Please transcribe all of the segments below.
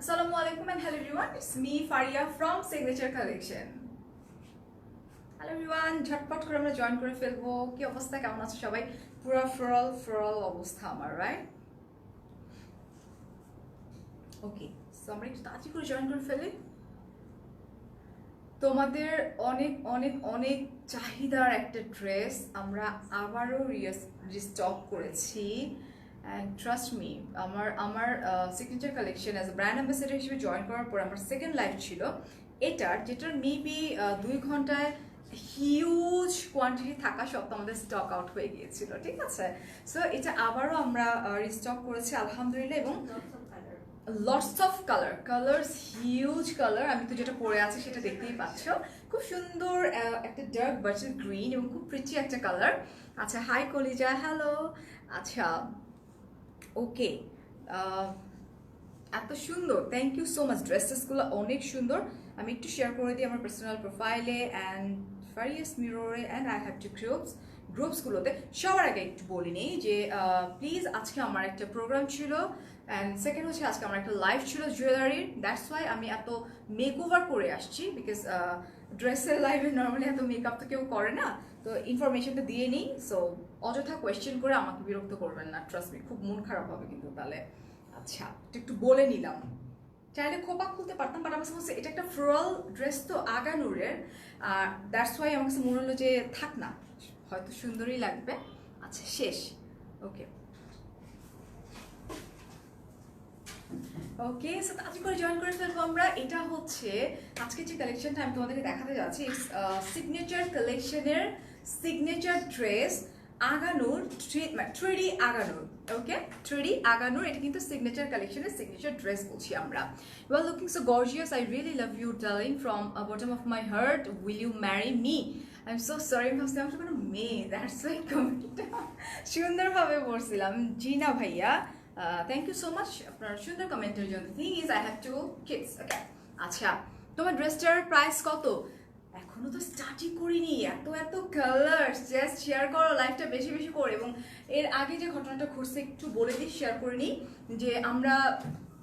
Assalamualaikum and hello everyone, it's me Faria from Signature Collection. Hello everyone, ঝটপট করে আমরা join করে ফেলবো। কি অবস্থা, কেমন আছো সবাই? পুরো ফ্রল অবস্থা আমার, রাইট? ওকে, সো আমরা একটু তাড়াতাড়ি করে জয়েন করে ফেলি। তোমাদের অনেক অনেক অনেক চাহিদার একটা ড্রেস আমরা আবারও রিস্টক করেছি। অ্যান্ড ট্রাস্ট মি, আমার signature collection as a brand ambassador হিসেবে জয়েন করার পর আমার সেকেন্ড লাইফ ছিল যেটার মেবি 2 ঘন্টায় হিউজ কোয়ান্টিটি থাকা সত্ত্বেও আমাদের স্টক আউট হয়ে গিয়েছিল, ঠিক আছে? সো এটা আবারও আমরা রিস্টক করেছি আলহামদুলিল্লাহ, এবং lots of colours, huge colour. আমি তো যেটা পরে আছি সেটা দেখতেই পাচ্ছ, খুব সুন্দর একটা ডার্ক বার্চেল গ্রিন এবং খুব প্রিটি একটা কালার। আচ্ছা, হাই কলিজা, হ্যালো। আচ্ছা, ওকে, এত সুন্দর, থ্যাংক ইউ সো মাচ। ড্রেসেসগুলো অনেক সুন্দর। আমি একটু শেয়ার করে দিই আমার পার্সোনাল প্রোফাইলে অ্যান্ড ভ্যারিয়াস মিররে অ্যান্ড আই হ্যাভ টু গ্রুপসগুলোতে। সবার আগে একটু বলি নেই যে প্লিজ, আজকে আমার একটা প্রোগ্রাম ছিল অ্যান্ড সেকেন্ড হচ্ছে আজকে আমার একটা লাইভ ছিল জুয়েলারির। দ্যাটস ওয়াই আমি এত মেকওভার করে আসছি, বিকজ ড্রেসের লাইভে নর্মালি এত মেকআপ তো কেউ করে না, তো ইনফরমেশনটা দিয়ে নিই। সো অযথা কোয়েশ্চেন করে আমাকে বিরক্ত করবেন না, ট্রাস্ট মি, খুব মন খারাপ হবে কিন্তু তাহলে। আচ্ছা, একটু বলে নিলাম। চাইলে খোপা খুলতে পারতাম, বাট আমার কাছে এটা একটা ফ্লোরাল ড্রেস তো আগানুরের, আর দ্যাটস ওয়াই আমার কাছে মনে হলো যে থাক না, হয়তো সুন্দরই লাগবে। আচ্ছা, শেষ। ওকে ওকে, সো তাড়াতাড়ি করে জয়েন করে ফেলবো আমরা। এটা হচ্ছে আজকে যে কালেকশনটা আমি তোমাদেরকে দেখাতে যাচ্ছি, সিগনেচার কালেকশনের signature dress Aganoor, 3D Aganoor. ওকে, 3D আগানুর, এটা কিন্তু সিগনেচার কালেকশনের সিগনেচার ড্রেস বলছি আমরা। You are looking so gorgeous, I really love you darling, from bottom of my heart, will you marry me? I am so sorry, আমি ভাবছিলাম কোনো মেয়ে, দ্যাটস ওয়াই কমেন্টটা সুন্দরভাবে পড়ছিলাম। জিনা ভাইয়া, থ্যাংক ইউ সো মাচ আপনার সুন্দর কমেন্টের জন্য। Thing is I have two kids. Okay, আচ্ছা, তোমার ড্রেসটার প্রাইস কত? এখনো তো স্টার্টই করিনি, এত কালার, জাস্ট শেয়ার করো লাইফটা বেশি বেশি করে। এবং এর আগে যে ঘটনাটা ঘটছে একটু বলে দিই, শেয়ার করে নিই, যে আমরা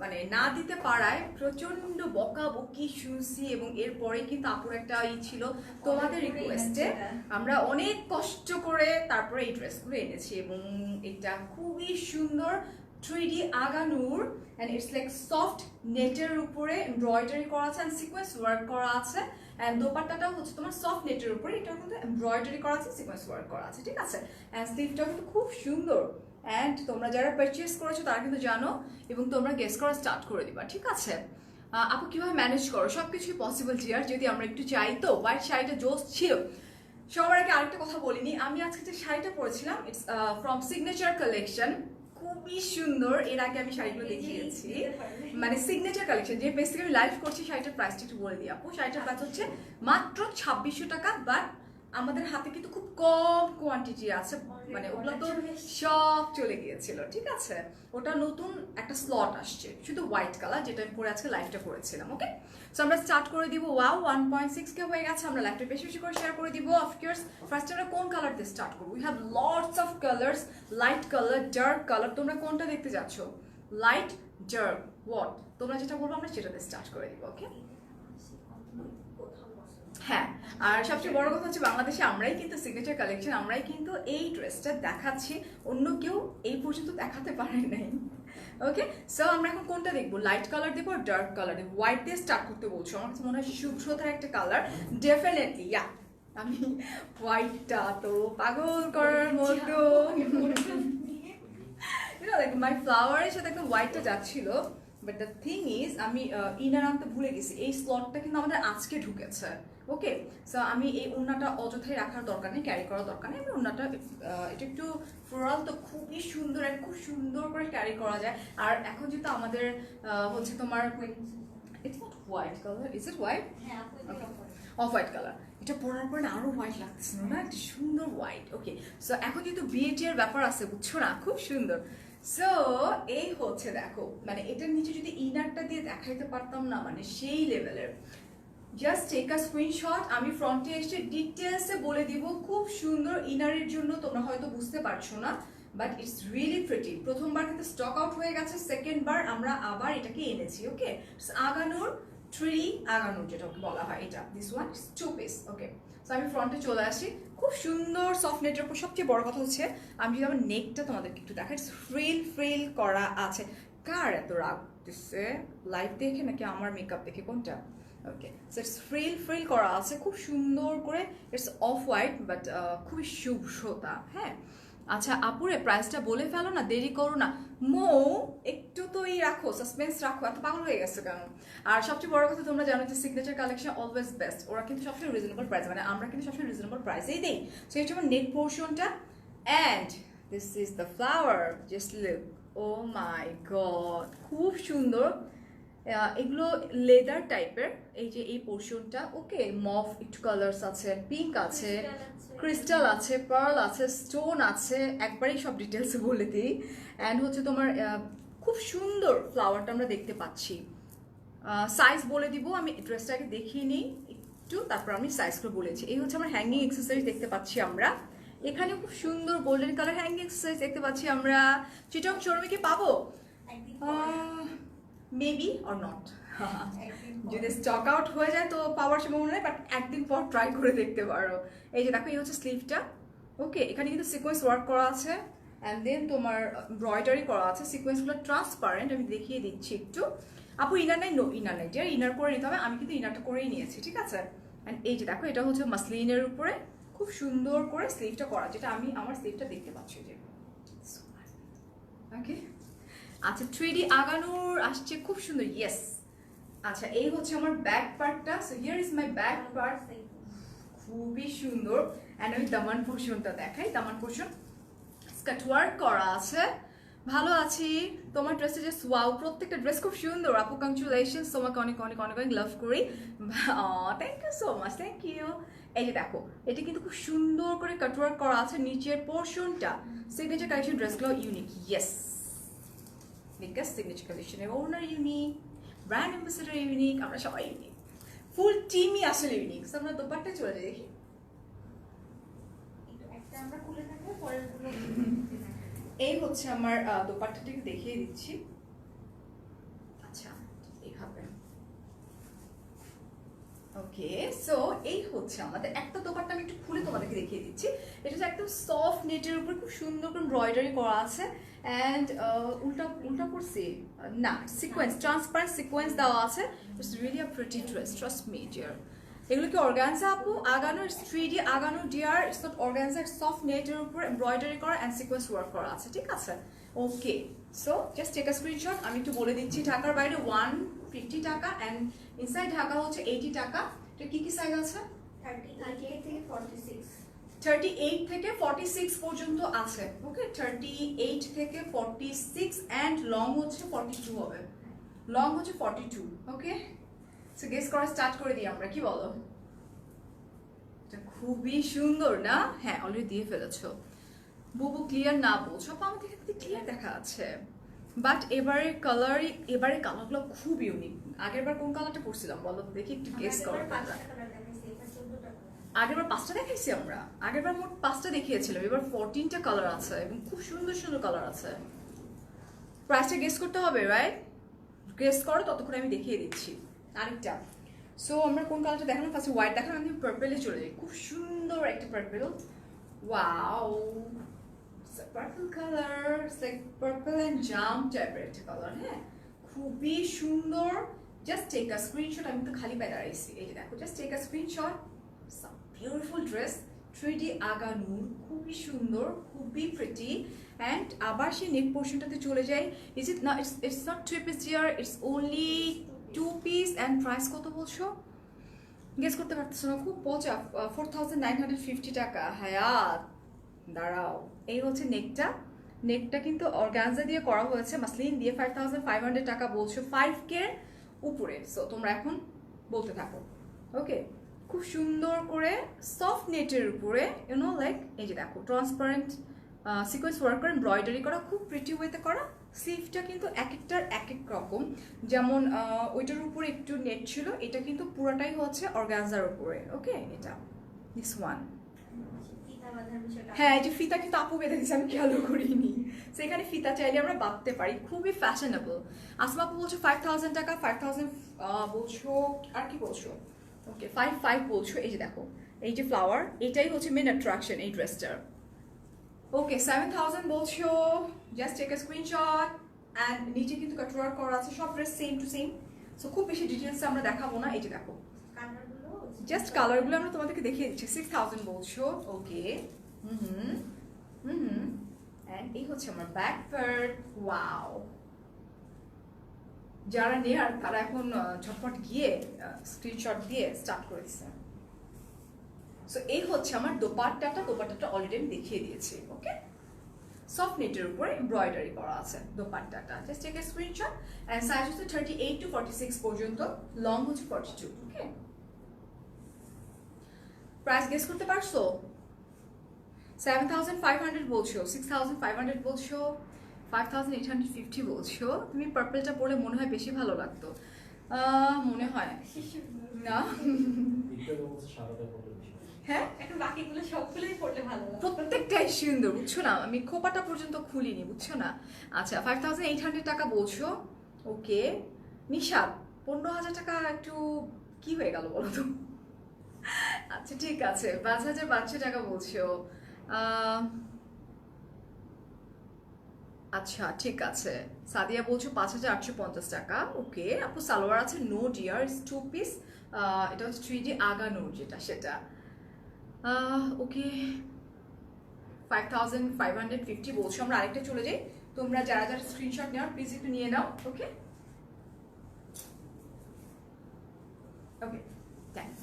মানে না দিতে পারায় প্রচন্ড বকাবকি শুনছি, এবং এরপরে কিন্তু আপুর একটা ছিল তোমাদের রিকোয়েস্টে আমরা অনেক কষ্ট করে তারপরে এই ড্রেসগুলো এনেছি, এবং এটা খুবই সুন্দর 3D Agha Noor, and it's like soft নেটের উপরে এমব্রয়ডারি করা আছে অ্যান্ড সিকোয়েন্স ওয়ার্ক করা আছে, অ্যান্ড দোপাট্টাটাও হচ্ছে তোমার সফট নেটের উপরে, এটাও কিন্তু এমব্রয়ডারি করা আছে, সিকোয়েন্স ওয়ার্ক করা আছে, ঠিক আছে? অ্যান্ড স্লিভটাও কিন্তু খুব সুন্দর। অ্যান্ড তোমরা যারা পারচেস করেছো তারা কিন্তু জানো, এবং তোমরা গেস করা স্টার্ট করে দিবা, ঠিক আছে? আপু কিভাবে ম্যানেজ করো? সবকিছুই পসিবল জিয়ার, যদি আমরা একটু চাই। তো হোয়াইট শাড়িটা জোস ছিল। সবার আগে আরেকটা কথা বলিনি, আমি আজকে যে শাড়িটা পরেছিলাম ইটস ফ্রম সিগনেচার কালেকশন, খুবই সুন্দর। এর আগে আমি শাড়িগুলো দেখিয়েছি, মানে সিগনেচার কালেকশন যে পেজ থেকে আমি লাইভ করছি। শাড়িটার প্রাইসটা একটু বলে দিই আপু। শাড়িটার প্রাইস হচ্ছে মাত্র 2600 টাকা, বাট আমাদের হাতে কিন্তু খুব কম কোয়ান্টিটি আছে, মানে ওগুলো তো সব চলে গিয়েছিল, ঠিক আছে? ওটা নতুন একটা স্লট আসছে, শুধু হোয়াইট কালার, যেটা আমি পরে আজকে লাইভটা করেছিলাম। ওকে, সো আমরা স্টার্ট করে দিব। ওয়াও, 1.6K হয়ে গেছে, আমরা লাইভটা বেশি বেশি করে শেয়ার করে দিব। অফকোর্স ফার্স্ট আমরা কোন কালার দিয়ে স্টার্ট করবো? We have lots of colours, light colour, dark colour. তোমরা কোনটা দেখতে যাচ্ছ? লাইট, ডার্ক, হোয়াট তোমরা যেটা বলবো আমরা সেটাতে স্টার্ট করে দিব। ওকে, হ্যাঁ, আর সবচেয়ে বড় কথা হচ্ছে বাংলাদেশে আমরাই কিন্তু সিগনেচার কালেকশন, আমরাই কিন্তু এই ড্রেসটা দেখাচ্ছি, অন্য কেউ এই পর্যন্ত দেখাতে পারে নাই। ওকে, সো আমরা এখন কোনটা দেখবো? লাইট কালার দেবো, ডার্ক কালার দেবো? হোয়াইট দিয়ে স্টার্ট করতে বলছো, আমার কাছে মনে হয় শুভ্রতার একটা কালার, ডেফিনেটলি। ইয়া, আমি হোয়াইটটা তো পাগল করার মতো, মাই ফ্লাওয়ারের সাথে একদম হোয়াইটটা যাচ্ছিল। বাট দ্য থিং ইজ, আমি ইনার আনতে ভুলে গেছি, এই স্লটটা কিন্তু আমাদের আজকে ঢুকেছে। ওকে, সো আমি এই ওড়নাটা অযথাই রাখার দরকার নেই, ক্যারি করার দরকার নেই। আমি ওড়নাটা, এটা একটু ফ্লোরাল তো খুবই সুন্দর, আর খুব সুন্দর করে ক্যারি করা যায়। আর এখন যেহেতু আমাদের হচ্ছে তোমার, it's not white colour, is it white? Off white colour, এটা পরার পরে আরো হোয়াইট লাগছে না, একটা সুন্দর হোয়াইট। ওকে, সো এখন যেহেতু বিয়েটির ব্যাপার আছে, বুঝছো না, খুব সুন্দর। সো এই হচ্ছে, দেখো, মানে এটার নিচে যদি ইনারটা দিয়ে দেখাইতে পারতাম না, মানে সেই লেভেলের। জাস্ট টেক আ স্ক্রিনশট, আমি ফ্রন্টে এসে ডিটেলসে বলে দিব। খুব সুন্দর ইনারের জন্য, তোমরা হয়তো বুঝতে পারছো না, বাট ইটস রিয়েলি প্রিটি। প্রথমবার কিন্তু স্টক আউট হয়ে গেছে, সেকেন্ড বার আমরা আবার এটাকে এনেছি। ওকে, আগানুর 3D আগানুর যেটা বলা হয়, এটা this one is 2 piece. Okay, so আমি ফ্রন্টে চলে আসি, খুব সুন্দর সফট নেটের উপর। সবচেয়ে বড় কথা হচ্ছে আমি যদি আমার নেকটা তোমাদেরকে একটু দেখাই, ফ্রিল করা আছে। কার এত রাগ দিচ্ছে, লাইভ দেখে নাকি আমার মেকআপ দেখে, কোনটা? ওকে, সো ইটস ফ্রিল করা আছে খুব সুন্দর করে। ইটস অফ হোয়াইট বাট খুবই শুভ্রতা। হ্যাঁ, আচ্ছা আপুরে প্রাইসটা বলে ফেলো না, দেরি করো না। মৌ একটু তো রাখো, সাসপেন্স রাখো, এত পাগল হয়ে গেছে কেন? আর সবচেয়ে বড় কথা তোমরা জানো যে সিগনেচার কালেকশন অলওয়েজ বেস্ট, ওরা কিন্তু সবসময় রিজনেবল প্রাইস, মানে আমরা কিন্তু সবসময় রিজনেবল প্রাইসেই দেই। সো এটা আমার নেক পোর্শনটা, and this is the flower, just look, oh my God, খুব সুন্দর। এগুলো লেদার টাইপের, এই যে এই পোর্শনটা। ওকে, মফ একটু কালার্স আছে, পিঙ্ক আছে, ক্রিস্টাল আছে, পার্ল আছে, স্টোন আছে, একবারেই সব ডিটেলস বলে দিই। অ্যান্ড হচ্ছে তোমার খুব সুন্দর ফ্লাওয়ারটা আমরা দেখতে পাচ্ছি। সাইজ বলে দিব, আমি ড্রেসটাকে দেখিয়ে নিই একটু, তারপর আমি সাইজগুলো বলেছি। এই হচ্ছে আমার হ্যাঙ্গিং এক্সেসরিজ দেখতে পাচ্ছি আমরা এখানে, খুব সুন্দর গোল্ডেন কালার হ্যাঙ্গিং এক্সেসরিজ দেখতে পাচ্ছি আমরা। চিটং শোরুমে কি পাবো? মেবি অর নট, যদি স্টক আউট হয়ে যায় তো পাওয়ার সম্ভাবনা নেই, বাট একদিন পর ট্রাই করে দেখতে পারো। এই যে দেখো, এই হচ্ছে স্লিভটা। ওকে, এখানে কিন্তু সিকোয়েন্স ওয়ার্ক করা আছে, অ্যান্ড দেন তোমার এমব্রয়ডারি করা আছে। সিকোয়েন্সগুলো ট্রান্সপারেন্ট, আমি দেখিয়ে দিচ্ছি একটু। আপু ইনার নাই? নো ইনার নাই, যে ইনার করে নিতে হবে, আমি কিন্তু ইনারটা করেই নিয়েছি, ঠিক আছে। অ্যান্ড এই যে দেখো, এটা হচ্ছে মাসলিনের উপরে খুব সুন্দর করে স্লিভটা করা, যেটা আমি আমার স্লিভটা দেখতে পাচ্ছি যে। ওকে, আচ্ছা 3D আগানোর আসছে, খুব সুন্দর। ইয়েস, আচ্ছা এই হচ্ছে আমার ব্যাক পার্টটা। So here is my back part, খুবই সুন্দর। অ্যান্ড আমি দামান পোর্শনটা দেখাই। দামান পোর্শন স্কার্ট ওয়ার্ক করা আছে, ভালো আছি। তোমার ড্রেসে যে ওয়াও, প্রত্যেকটা ড্রেস খুব সুন্দর আপু, কংগ্রাচুলেশনস, তোমাকে অনেক অনেক অনেক অনেক লাভ করি। Thank you so much, thank you. এই যে দেখো, এটা কিন্তু খুব সুন্দর করে কাটওয়ার্ক করা আছে নিচের পোর্শনটা। সিগনেচার কালেকশন ড্রেসগুলো ইউনিক, ইয়েস, বিকজ সিগনেচার কালেকশনের ওনার ইউনিক, ব্র্যান্ড অ্যাম্বাসেডার ইউনিক, আমরা সবাই ইউনিক, ফুল টিমই আসলে ইউনিক। আমরা দোপাট্টা চলে যাই, দেখি। এই হচ্ছে আমার দোপাট্টাটাকে দেখিয়ে দিচ্ছি। আচ্ছা, এইভাবে। ওকে, সো এই হচ্ছে আমাদের একটা দোপাট্টা, আমি একটু খুলে তোমাদেরকে দেখিয়ে দিচ্ছি। এটা হচ্ছে একদম সফট নেটের উপর খুব সুন্দর করে এমব্রয়ডারি করা আছে, অ্যান্ড উল্টা করছি না, সিকোয়েন্স, ট্রান্সপারেন্ট সিকোয়েন্স দেওয়া আছে। It's really a pretty dress, trust me dear. এগুলো কি অর্গানজা আপু? আগানো, ইটস 3D আগানো dear, it's not organza, soft নেটের উপর এমব্রয়ডারি করা অ্যান্ড সিকোয়েন্স ওয়ার্ক করা আছে, ঠিক আছে। Okay, so just take a screenshot. আমি একটু বলে দিচ্ছি, ঢাকার বাইরে 150 টাকা, অ্যান্ড ইনসাইড ঢাকা হচ্ছে 80 টাকা। এটা কি কি সাইজ আছে? 38 থেকে 46, 38 থেকে 46 পর্যন্ত আছে। ওকে, 38 থেকে 46, অ্যান্ড লং হচ্ছে 42 হবে, লং হচ্ছে 42। ওকে, সো গেস করা স্টার্ট করে দিই আমরা, কি বলো? এটা খুবই সুন্দর না? হ্যাঁ, অলরেডি দিয়ে ফেলেছো। বুবু ক্লিয়ার না বলছো, আপা আমাদের এখানে ক্লিয়ার দেখা আছে, বাট এবারে কালারগুলো খুব ইউনিক। আগের বার কোন কালারটা পরছিলাম বলো দেখি, একটু গেস করো। আগেরবার 5টা দেখাইছি আমরা, আগেরবার মোট 5টা দেখিয়েছিলাম, এবার 14টা কালার আছে এবং খুব সুন্দর সুন্দর কালার আছে। প্রাইসটা গেস করতে হবে, রাইট? গেস করো, ততক্ষণ আমি দেখিয়ে দিচ্ছি আরেকটা। সো আমরা কোন কালারটা দেখালাম? ফার্স্টে হোয়াইট দেখালাম, আমি পার্পেলে চলে যাই। খুব সুন্দর একটা purple, wow, purple colour, like purple and জাম টাইপের একটা কালার। হ্যাঁ, খুবই সুন্দর। জাস্ট টেক আ স্ক্রিনশট, আমি তো খালি পায়ে দাঁড়াইছি, এই যে দেখো, just take a screenshot. Beautiful dress, 3D আগানুর, খুবই সুন্দর, খুবই প্রিটি। অ্যান্ড আবার সেই নেক পোর্শনটাতে চলে যাই। ইজ ইট না? It's not 3 piece year, it's only 2 piece. And price কত বলছো? গেস করতে পারতেছো না? খুব পচা, 4950 টাকা। হায়াত, দাঁড়াও, এই হচ্ছে নেকটা। নেকটা কিন্তু অর্গানজা দিয়ে করা হয়েছে, মাসলিন দিয়ে। 5500 টাকা বলছো, 5K উপরে। সো তোমরা এখন বলতে থাকো। ওকে, খুব সুন্দর করে সফট নেটের উপরে, ইউনো লাইক, এই যে দেখো, ট্রান্সপারেন্ট সিকোয়েন্স ওয়ার্ক করে এমব্রয়ডারি করা, খুব প্রিটি ওয়েতে করা। স্লিভটা কিন্তু এক একটার এক এক রকম, যেমন ওইটার উপরে একটু নেট ছিল, এটা কিন্তু পুরোটাই হচ্ছে অর্গানজার উপরে। ওকে, এটা দিস ওয়ান বাঁধার বিষয়টা। হ্যাঁ, এই যে ফিতা কিন্তু আপু বেঁধে দিচ্ছে, আমি খেয়ালও করিনি। তো এখানে ফিতা চাইলে আমরা বাঁধতে পারি, খুবই ফ্যাশনেবল। আসমা আপু বলছো 5000 টাকা, 5000 বলছো, আর কি বলছো? ওকে 55 বলছো। এই যে দেখো, এই যে ফ্লাওয়ার, এটাই হচ্ছে মেন অ্যাট্রাকশন এই ড্রেসটার। ওকে 7000 বলছো, just take a screenshot. And নিচে কিন্তু কাটওয়ার্ক করা আছে, সব dress same to same. So খুব বেশি ডিটেলস আমরা দেখাবো না। এই যে দেখো, কালারগুলো জাস্ট কালারগুলো আমরা তোমাদেরকে দেখিয়ে দিচ্ছি। 6000 বলছো, ওকে। এন্ড এই হচ্ছে আমার ব্যাক পার্ট। ওয়াও, যারা নেয়ার তারা এখন ঝটপট গিয়ে স্ক্রিনশট দিয়ে স্টার্ট করে দিচ্ছে। সো এই হচ্ছে আমার দোপাট্টাটা। দোপাট্টাটা অলরেডি আমি দেখিয়ে দিয়েছি। ওকে, সফট নেটের উপরে এমব্রয়ডারি করা আছে দোপাট্টাটা। Just take a screenshot. And size হচ্ছে 38 টু 46 পর্যন্ত, লং হচ্ছে 42। ওকে, প্রাইস গেস করতে পারছো? 7500 বলছো, 6500 বলছো, 5850 বলছো। তুমি পার্পলটা পরলে মনে হয় বেশি ভালো লাগতো। মনে হয় না। হ্যাঁ, এখন বাকিগুলো সবগুলোই পড়লে ভালো লাগে। প্রত্যেকটাই সুন্দর, বুঝছো না? আমি খোপাটা পর্যন্ত খুলিনি, বুঝছো না? আচ্ছা 5800 টাকা বলছো। ওকে নিশাদ, 15000 টাকা একটু কি হয়ে গেল বলো তো? আচ্ছা ঠিক আছে, 5500 টাকা বলছো। আচ্ছা ঠিক আছে, সাদিয়া বলছো 5850 টাকা। ওকে আপু, সালোয়ার আছে নো ডিয়ার, 2 পিস। এটা হচ্ছে 3D আগানোর যেটা, সেটা। ওকে 5550 বলছো। আমরা আরেকটা চলে যাই। তোমরা যারা যারা স্ক্রিনশট নেওয়ার প্লিজ একটু নিয়ে নাও। ওকে ওকে থ্যাংকস।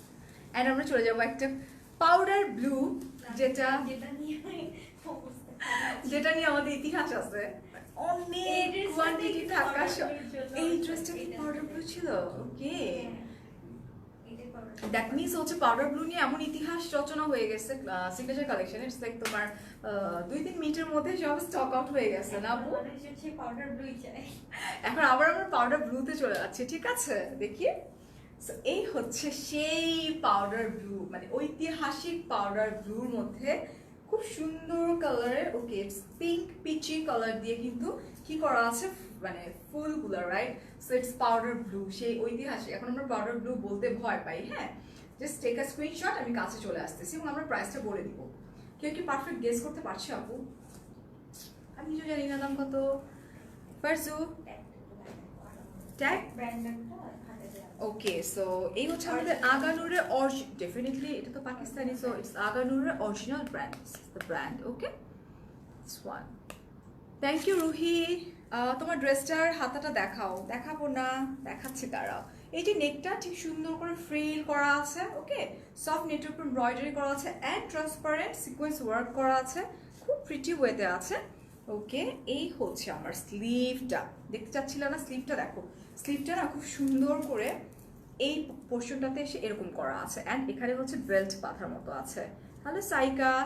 অ্যান্ড আমরা চলে যাবো একটা পাউডার ব্লু, যেটা যেটা নিয়ে আমাদের ইতিহাস আছে, অনেক কোয়ান্টিটি থাকা। এই ড্রেসটা কি পাউডার ব্লু ছিল? ওকে, দ্যাট মিনস হচ্ছে পাউডার ব্লু নিয়ে এমন ইতিহাস রচনা হয়ে গেছে সিগনেচার কালেকশন। ইটস লাইক তোমার 2-3 মিনিটের মধ্যে সব স্টক আউট হয়ে গেছে না আপু? পাউডার ব্লুই চাই। এখন আবার আমরা পাউডার ব্লুতে চলে যাচ্ছি। ঠিক আছে, দেখি। সো এই হচ্ছে সেই পাউডার ব্লু, মানে ঐতিহাসিক পাউডার ব্লুর মধ্যে খুব সুন্দর কালারের, ওকে পিঙ্ক পিচি কালার দিয়ে কিন্তু কি করা আছে, মানে ফুলগুলো, right? So it's powder blue, সেই ঐতিহাসিক। এখন আমরা পাউডার ব্লু বলতে ভয় পাই। হ্যাঁ, জাস্ট টেক আ স্ক্রিনশট, আমি কাছে চলে আসতেছি এবং আমরা প্রাইসটা বলে দিব। কেউ কি পারফেক্ট গেস করতে পারছে আপু? আমি নিজেও জানি না দাম কত। ফারজু ট্যাগ ওকে। সো এই হচ্ছে আমাদের আগানুরের ডেফিনেটলি এটা তো পাকিস্তানি, সো ইটস আগানুরের original brand, the brand. Okay, it's one. Thank you Ruhi. তোমার ড্রেসটার হাতাটা দেখাও। দেখাবো না, দেখাচ্ছি তারা। এই যে নেকটা ঠিক সুন্দর করে ফ্রিল করা আছে। ওকে, সফট নেটের উপর এমব্রয়ডারি করা আছে অ্যান্ড ট্রান্সপারেন্ট সিকোয়েন্স ওয়ার্ক করা আছে, খুব প্রিটি ওয়েতে আছে। ওকে, এই হচ্ছে আমার স্লিভটা। দেখতে চাচ্ছিলাম না, স্লিভটা দেখো। স্লিভটা না খুব সুন্দর করে এই পোর্শনটাতে এসে এরকম করা আছে অ্যান্ড এখানে হচ্ছে বেল্ট বাঁধার মতো আছে। তাহলে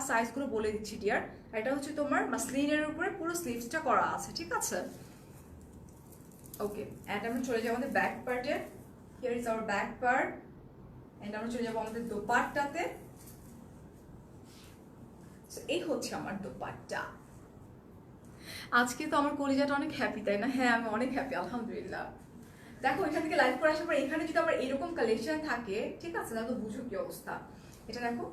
সাইজগুলো বলে দিচ্ছি ডিয়ার। এটা হচ্ছে তোমার মাসলিনের উপরে পুরো স্লিভসটা করা আছে। ঠিক আছে, ওকে। অ্যান্ড আমরা চলে যাবো আমাদের ব্যাক পার্টে। Here is our back part. And আমরা চলে যাবো আমাদের দোপাট্টাতে। এই হচ্ছে আমার দোপাট্টা। আজকে তো আমার কলিজাটা অনেক হ্যাপি, তাই না? হ্যাঁ, আমি অনেক হ্যাপি আলহামদুলিল্লাহ। দেখো, এখান থেকে লাইভ করে আসার পর এখানে যদি আমার এরকম কালেকশন থাকে, ঠিক আছে, তাহলে বুঝো কি অবস্থা। এটা দেখো,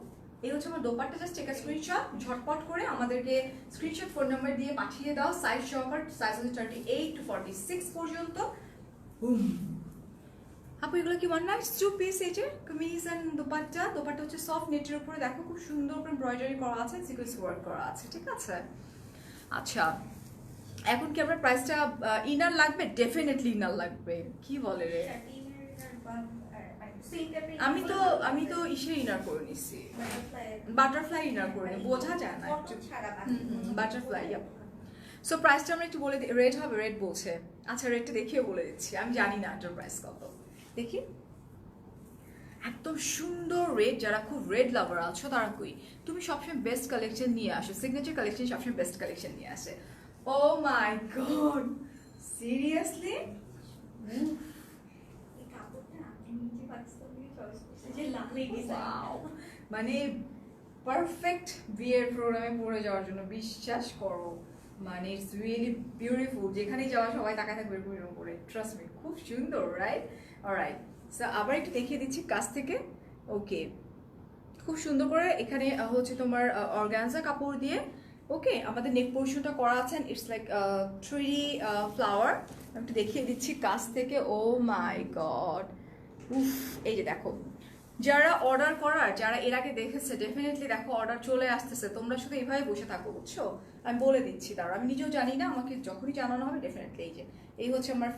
এই হচ্ছে আমার dupatta. Just take a screenshot, ঝটপট করে আমাদেরকে স্ক্রিনশট ফোন নাম্বার দিয়ে পাঠিয়ে দাও। সাইজ সহকার, সাইজ হচ্ছে 38 to 46 পর্যন্ত। আপু এগুলো কি ওয়ান নাইট 2 পিস? এই যে কামিজ এন্ড দোপাট্টা। দোপাট্টা হচ্ছে সফট নেটের উপরে, দেখো খুব সুন্দর করে এমব্রয়ডারি করা আছে, সিকোয়েন্স ওয়ার্ক করা আছে। ঠিক আছে, আচ্ছা এখন কি আমরা প্রাইসটা ইনার লাগবে? ডেফিনেটলি ইনার লাগবে। কি বলে রে, আমি তো ইসে ইনার করে নিছি, বাটারফ্লাই ইনার করে নি, বোঝা যায় না একটু। বাটারফ্লাই। সো প্রাইসটা আমরা একটু বলে দিই। রেড হবে, রেড বলছে। আচ্ছা রেডটা দেখিয়ে বলে দিচ্ছি, আমি জানি না এটার প্রাইস কত। দেখি, একদম সুন্দর রেড। যারা খুব রেড লাভার আছো তারা কই, তুমি সবসময় বেস্ট কালেকশন নিয়ে আসো। সিগনেচার কালেকশন সবসময় বেস্ট কালেকশন নিয়ে আসে। ও মাই গড, সিরিয়াসলি? মানে পারফেক্ট বিয়ের প্রোগ্রামে পরে যাওয়ার জন্য, বিশ্বাস করো। মানে ইটস রিয়েলি বিউটিফুল, যেখানেই যাওয়া সবাই তাকায় থাকবে এরকম করে, ট্রাস্ট মি, খুব সুন্দর, রাইট? অলরাইট, সো আবার একটু দেখিয়ে দিচ্ছি কাছ থেকে। ওকে, খুব সুন্দর করে এখানে হচ্ছে তোমার অর্গানজা কাপড় দিয়ে, ওকে, আমাদের নেক পোর্শনটা করা আছে। It's like 3D flower. আমি একটু দেখিয়ে দিচ্ছি কাছ থেকে। ও মাই গড, উফ! এই যে দেখো, যারা অর্ডার করার, যারা এর আগে দেখেছে, ডেফিনেটলি দেখো অর্ডার চলে আসতেছে। তোমরা শুধু এইভাবে বসে থাকো, বুঝছো? আমি বলে দিচ্ছি, তার আমি নিজেও জানি না, আমাকে যখনই জানানো হবে ডেফিনেটলি। এই যে এই হচ্ছে আমার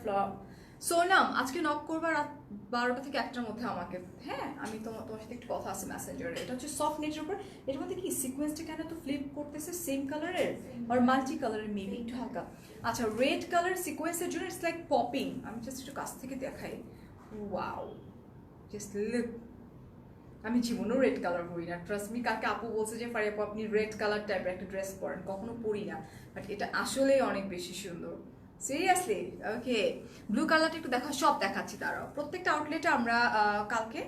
সোনাম, আজকে নক করবা রাত 12টা থেকে 1টার মধ্যে আমাকে, হ্যাঁ? আমি তোমার সাথে একটু কথা আছে মেসেঞ্জারে। এটা হচ্ছে সফট নেটের উপর। এর মধ্যে কি সিকোয়েন্সটা কেন তো ফ্লিপ করতেছে, সেম কালারের আর মাল্টি কালারের, মেবি একটু হালকা। আচ্ছা, রেড কালার সিকোয়েন্সের জন্য ইটস লাইক পপিং। আমি জাস্ট একটু কাছ থেকে দেখাই। Wow, just look. আমি জীবনেও রেড কালার পরি না, ট্রাস্ট মি। কালকে আপু বলছে যে ফারিয়া আপু আপনি রেড কালার টাইপের একটা ড্রেস পরেন, কখনো পরি না, বাট এটা আসলেই অনেক বেশি সুন্দর, সিরিয়াসলি। ওকে, ব্লু কালারটা একটু দেখা, সব দেখাচ্ছি তারাও। প্রত্যেকটা আউটলেটে আমরা কালকে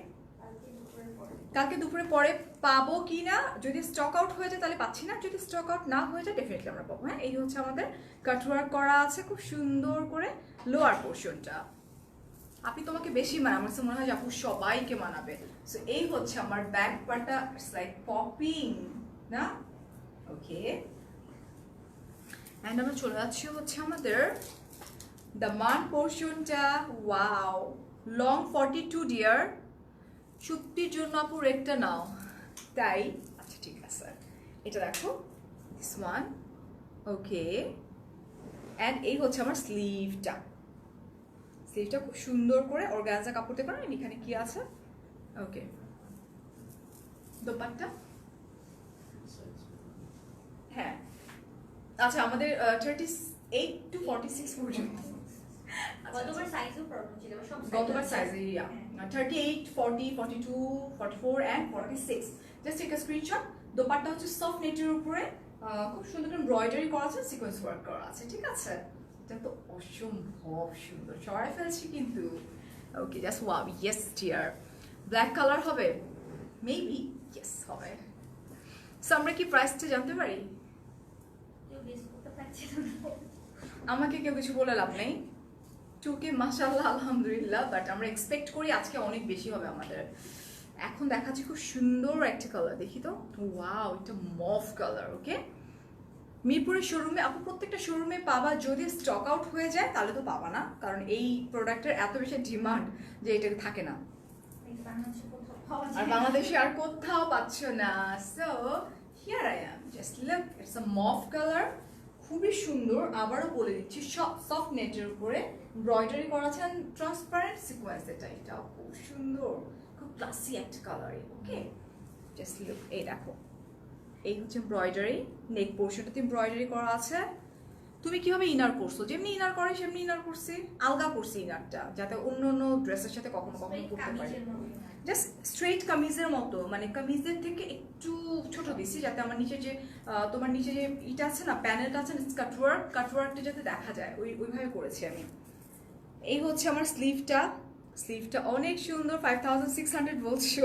দুপুরে পরে পাবো কি না, যদি স্টক আউট হয়ে যায় তাহলে পাচ্ছি না, যদি স্টক আউট না হয়ে যায় ডেফিনেটলি আমরা পাবো। হ্যাঁ, এই হচ্ছে আমাদের কাটওয়ার্ক করা আছে খুব সুন্দর করে লোয়ার পোর্শনটা। আপনি তোমাকে বেশি মানে, আমার কাছে মনে হয় যে আপু সবাইকে মানাবে। সো এই হচ্ছে আমার ব্যাক পার্টটা, ইটস লাইক পপিং না? ওকে, অ্যান্ড আমরা চলে যাচ্ছি হচ্ছে আমাদের দ্য মান পোর্শনটা। Wow, long 42 dear. চুক্তির জন্য আপু রেটটা নাও, তাই? আচ্ছা ঠিক আছে, এটা দেখো, দিস ওয়ান। ওকে, অ্যান্ড এই হচ্ছে আমার স্লিভটা। স্লিভটা খুব সুন্দর করে অর্গানজা কাপড় দিয়ে করেন। এখানে কি আছে? ওকে, দোপাট্টা, হ্যাঁ। আচ্ছা, আমাদের 38 to 46 পর্যন্ত। গতবার সাইজও প্রবলেম ছিল, সব গতবার সাইজে 38, 40, 42, 44 and 46। Just take a screenshot. Dupatta হচ্ছে সফট নেটের উপরে খুব সুন্দর করে এমব্রয়ডারি করা আছে, সিকোয়েন্স ওয়ার্ক করা আছে, ঠিক আছে? এটা তো অসম্ভব সুন্দর, সরাই ফেলছি কিন্তু। Okay, just wow, yes dear. Black colour হবে মেবি, ইয়েস হবে। সো আমরা কি প্রাইসটা জানতে পারি? কেউ গেস করতে পারছে না। আমাকে কেউ কিছু বলে লাভ নেই। টুকে মাশাআল্লাহ আলহামদুলিল্লাহ, বাট আমরা এক্সপেক্ট করি আজকে অনেক বেশি হবে আমাদের। এখন দেখাচ্ছি খুব সুন্দর একটা কালার, দেখি তো। ওয়াও, এটা মভ কালার। ওকে, মিরপুরের শোরুমে আপু প্রত্যেকটা শোরুমে পাবা, যদি স্টক আউট হয়ে যায় তাহলে তো পাবা না, কারণ এই প্রোডাক্টের এত বেশি ডিমান্ড যে এটা থাকে না, আর বাংলাদেশে আর কোথাও পাচ্ছ না। So here I am, just look, it's a mauve colour, খুবই সুন্দর। আবারও বলে দিচ্ছি, সফট নেটের উপরে এমব্রয়ডারি করা আছে, ট্রান্সপারেন্ট সিকোয়েন্স। এটাও খুব সুন্দর, খুব ক্লাসি একটা কালার। ওকে, জাস্ট লুক, এই দেখো, এই হচ্ছে এমব্রয়ডারি, নেক পোর্শনটাতে এমব্রয়ডারি করা আছে। তুমি কিভাবে ইনার করছো? যেমনি ইনার করে সেমনি ইনার করছি, আলগা করছি ইনারটা, যাতে অন্য অন্য ড্রেসের সাথে কখনো কখনো করতে পারি। জাস্ট স্ট্রেট কামিজের মতো, মানে কামিজের থেকে একটু ছোট দিছি, যাতে আমার নিচে যে তোমার নিচে যে ইটা আছে না, প্যানেলটা আছে না, কাটওয়ার্কটা যাতে দেখা যায়, ওইভাবে করেছি আমি। এই হচ্ছে আমার স্লিভটা অনেক সুন্দর। 5600 বলছো,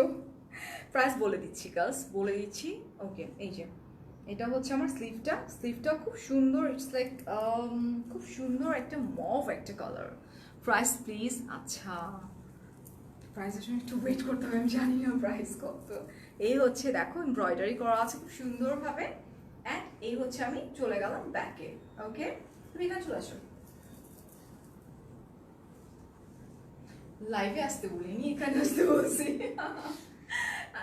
প্রাইস বলে দিচ্ছি গার্লস, বলে দিচ্ছি। ওকে, এই যে এটা হচ্ছে আমার স্লিভটা খুব সুন্দর। ইটস লাইক খুব সুন্দর একটা মভ একটা কালার। Price please. আচ্ছা, প্রাইসের জন্য একটু ওয়েট করতে হবে, আমি জানি না প্রাইস কত। এই হচ্ছে দেখো, এমব্রয়ডারি করা আছে খুব সুন্দরভাবে। অ্যান্ড এই হচ্ছে, আমি চলে গেলাম ব্যাকে। ওকে, তুমি এখানে চলে আসো। লাইভে আসতে বলিনি, এখানে আসতে বলছি।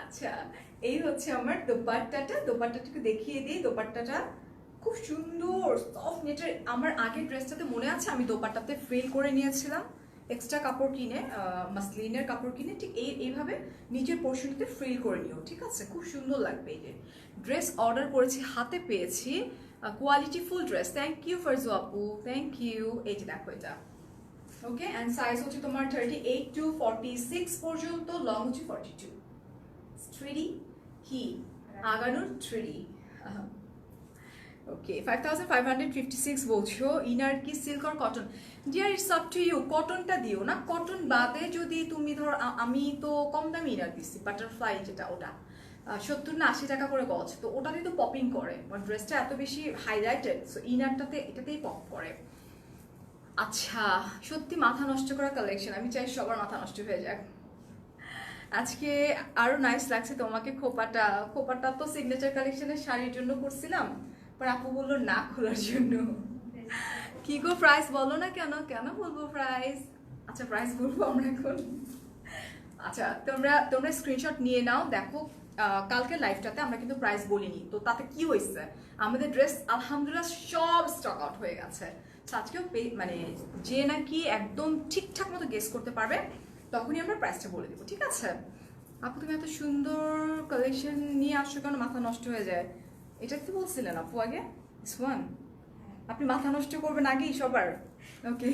আচ্ছা, এই হচ্ছে আমার দোপাট্টাটাকে দেখিয়ে দিই। দোপাট্টাটা খুব সুন্দর সফট নেটের। আমার আগের ড্রেসটাতে মনে আছে আমি দোপাট্টাতে ফ্রিল করে নিয়েছিলাম, এক্সট্রা কাপড় কিনে, মাসলিনের কাপড় কিনে, ঠিক এইভাবে নিচের পোর্শনটাতে ফ্রিল করে নিও, ঠিক আছে? খুব সুন্দর লাগবে। এই যে ড্রেস অর্ডার করেছি, হাতে পেয়েছি, quality full dress. Thank you Farzu আপু, থ্যাংক ইউ। এই যে দেখো এটা। ওকে, অ্যান্ড সাইজ হচ্ছে তোমার 38 to 46 পর্যন্ত, লং হচ্ছে 42। 3D কি আগানোর 3D। ওকে, 5556 বলছো। ইনার কি সিল্ক আর cotton? Dear, it's up to you. কটনটা দিও না, কটন বাদে যদি তুমি ধরো, আমি তো কম দামি ইনার দিচ্ছি, বাটারফ্লাই যেটা, ওটা 70 না 80 টাকা করে গজ, তো ওটাতেই তো পপিং করে, ড্রেসটা এত বেশি হাইলাইটেড, সো ইনারটাতে এটাতেই পপ করে। আচ্ছা, সত্যি মাথা নষ্ট করা কালেকশন, আমি চাই সবার মাথা নষ্ট হয়ে যাক। আজকে আরো নাইস লাগছে তোমাকে। খোপাটা খোপাটা তো সিগনেচার কালেকশনের শাড়ির জন্য করছিলাম, পর আপু বললো না খোলার জন্য। কি গো প্রাইস বলো না কেন? কেন বলবো প্রাইস? আচ্ছা প্রাইস বলবো আমরা এখন। আচ্ছা তোমরা তোমরা স্ক্রিনশট নিয়ে নাও, দেখো কালকের লাইভটাতে আমরা কিন্তু প্রাইস বলিনি, তো তাতে কি হয়েছে, আমাদের ড্রেস আলহামদুলিল্লাহ সব স্টক আউট হয়ে গেছে। আজকেও মানে যে নাকি একদম ঠিকঠাক মতো গেস করতে পারবে তখনই আমরা প্রাইসটা বলে দেবো, ঠিক আছে? আপু তুমি এত সুন্দর কালেকশন নিয়ে আসছো কেন? মাথা নষ্ট হয়ে যায়। এটা কি বলছিলেন আপু আগে? ওয়ান আপনি মাথা নষ্ট করবেন আগেই সবার। ওকে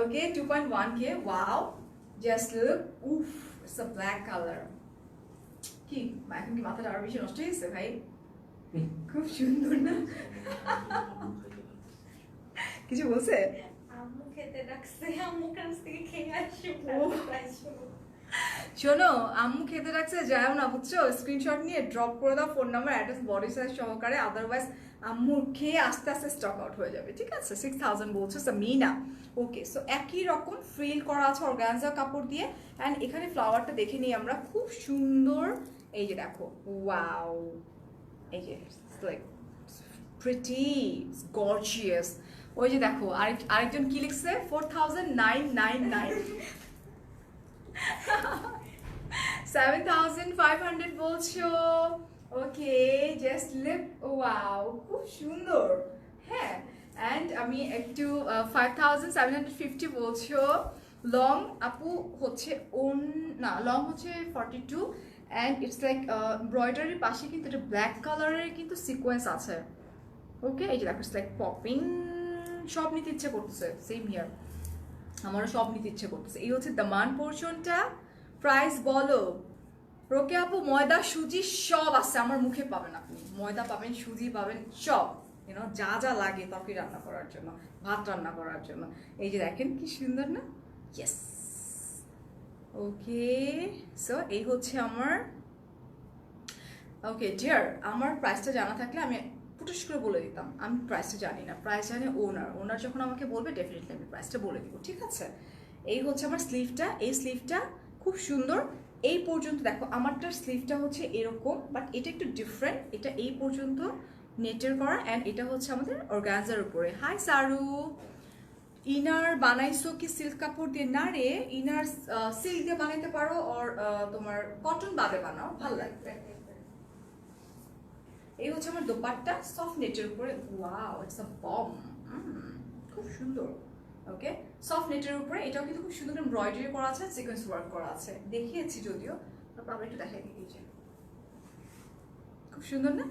ওকে 2.1K, ওয়াও, জাস্ট লুক, উফ, ইটস আ ব্ল্যাক কালার। কি এখন কি মাথাটা আরো বেশি নষ্ট হয়েছে ভাই? খুব সুন্দর না? কিছু বলছে? আম্মু খেতে রাখছে, আম্মু কাছ থেকে খেয়ে আসবো। শোনো, আম্মু খেতে রাখছে, যাও না বুঝছো, স্ক্রিনশট নিয়ে ড্রপ করে দাও phone number, address, body size সহকারে, আদারওয়াইজ আম্মু খেয়ে আস্তে আস্তে স্টক আউট হয়ে যাবে, ঠিক আছে? 6000 বলছো সামিনা। ওকে, সো একই রকম ফ্রিল করা আছে অর্গানজা কাপড় দিয়ে, অ্যান্ড এখানে ফ্লাওয়ারটা দেখে নিই আমরা, খুব সুন্দর। এই যে দেখো, ওয়াও, এই যে লাইক প্রিটি গর্জিয়াস। ওই যে দেখো আরেকজন কি লিখছে, 4999, 7500 বলছো। ওকে, জাস্ট লুক, ওয়াও, খুব সুন্দর। হ্যাঁ, অ্যান্ড আমি একটু 5750 বলছো। লং আপু হচ্ছে না, লং হচ্ছে 42, অ্যান্ড ইটস লাইক এমব্রয়ডারির পাশে কিন্তু এটা ব্ল্যাক কালারের কিন্তু সিকোয়েন্স আছে। ওকে, এই যে দেখো, ইটস লাইক পপিং, সব নিতে ইচ্ছে করতেছে, সেম হিয়ার, আমারও সব নিতে ইচ্ছে করতেছে। এই হচ্ছে দামান পোর্শনটা। প্রাইস বলো রোকে আপু। ময়দা সুজি সব আছে, আমার মুখে পাবেন আপনি, ময়দা পাবেন, সুজি পাবেন, সব যা যা লাগে তরকারি রান্না করার জন্য, ভাত রান্না করার জন্য। এই যে দেখেন কি সুন্দর না? ইয়েস। ওকে, সো এই হচ্ছে আমার। ওকে ডিয়ার, আমার প্রাইসটা জানা থাকলে আমি পুটুস করে বলে দিতাম, আমি প্রাইসটা জানি না, প্রাইস জানে ওনার যখন আমাকে বলবে ডেফিনেটলি আমি প্রাইসটা বলে দিব, ঠিক আছে? এই হচ্ছে আমার স্লিভটা, এই স্লিভটা খুব সুন্দর। এই পর্যন্ত দেখো, আমারটার স্লিভটা হচ্ছে এরকম, বাট এটা একটু ডিফারেন্ট, এটা এই পর্যন্ত নেটের করা, অ্যান্ড এটা হচ্ছে আমাদের অর্গানজার উপরে। হাই সারু, ইনার বানাইছো কি সিল্ক কাপড় দিয়ে? না রে, ইনার সিল্ক দিয়ে বানাইতে পারো, আর তোমার কটন বাদে বানাও, ভালো লাগবে। এই হচ্ছে আমার দোপাট্টা, সফট নেটের উপরে, ওয়াও, ইটস আ বম, খুব সুন্দর। ওকে, সফট নেটের উপরে, এটাও কিন্তু খুব সুন্দর এমব্রয়ডারি করা আছে, সিকোয়েন্স ওয়ার্ক করা আছে, দেখিয়েছি যদিও, তারপর আমরা একটু দেখাই দিই। যে খুব সুন্দর না?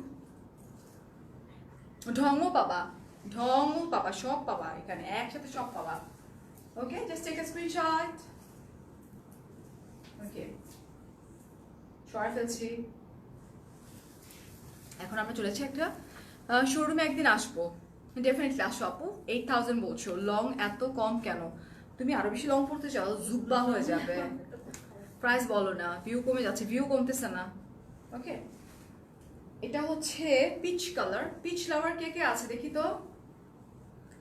ঢংও পাবা, ঢংও পাবা, সব পাবা এখানে, একসাথে সব পাবা। ওকে, জাস্ট টেক আ স্ক্রিনশট। ওকে, সরাই ফেলছি। এখন আমরা চলেছি একটা শোরুমে, একদিন আসবো, ডেফিনেটলি আসো আপু। 8000 বলছো, লং এত কম কেন? তুমি আরো বেশি লং পড়তে চাও, জুব্বা হয়ে যাবে। প্রাইস বলো না, ভিউ কমে যাচ্ছে, ভিউ কমতেছে না। ওকে, এটা হচ্ছে পিচ কালার। পিচ লাভার কে কে আছে দেখি তো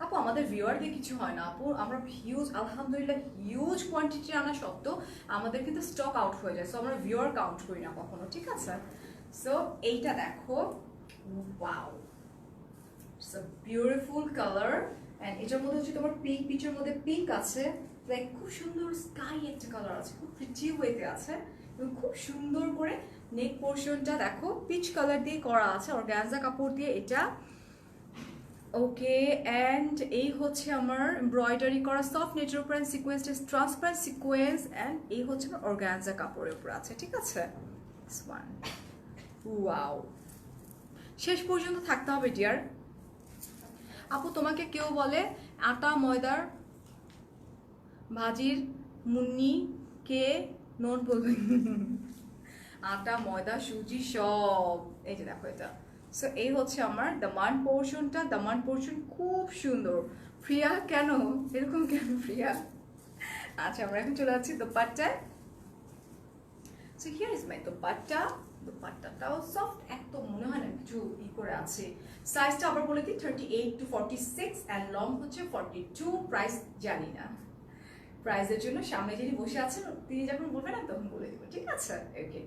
আপু? আমাদের ভিউয়ার দিয়ে কিছু হয় না আপু, আমরা হিউজ, আলহামদুলিল্লাহ হিউজ কোয়ান্টিটি আনা সত্ত্বেও আমাদের কিন্তু স্টক আউট হয়ে যায়, সো আমরা ভিউয়ার কাউন্ট করি না কখনো, ঠিক আছে? সো এইটা দেখো, wow, it's a beautiful colour, and এটার মধ্যে হচ্ছে তোমার পিঙ্ক, পিচের মধ্যে পিঙ্ক আছে, লাইক খুব সুন্দর স্কাই একটা কালার আছে, খুব প্রিটি ওয়েতে আছে, এবং খুব সুন্দর করে নেক পোর্শনটা দেখো পিচ কালার দিয়ে করা আছে, অর্গানজা কাপড় দিয়ে এটা। ওকে, অ্যান্ড এই হচ্ছে আমার এমব্রয়ডারি করা সফট নেটের উপর, and sequence transparent sequence, and এই হচ্ছে আমার অর্গানজা কাপড়ের উপর আছে, ঠিক আছে? ওয়াও, শেষ পর্যন্ত থাকতে হবে ডিয়ার। আপু তোমাকে কেউ বলে আটা ময়দার ভাজির মুন্নি কে নোন বলবে? আটা ময়দা সুজি সব, এই যে দেখো এটা। সো এই হচ্ছে আমার দামান পোর্শনটা, দামান পোর্শন খুব সুন্দর। প্রিয়া কেন এরকম কেন প্রিয়া? আচ্ছা, আমরা এখন চলে যাচ্ছি দোপাট্টায়। So here is my dupatta. দোপাট্টাটাও সফট, একদম মনে হয় না কিছু ই করে আছে। সাইজটা আবার বলে দিই 38 to 46 অ্যান্ড লং হচ্ছে 42। প্রাইস জানি না, প্রাইজের জন্য সামনে যিনি বসে আছেন তিনি যখন বলবেন আমি তখন বলে দিব, ঠিক আছে? ওকে,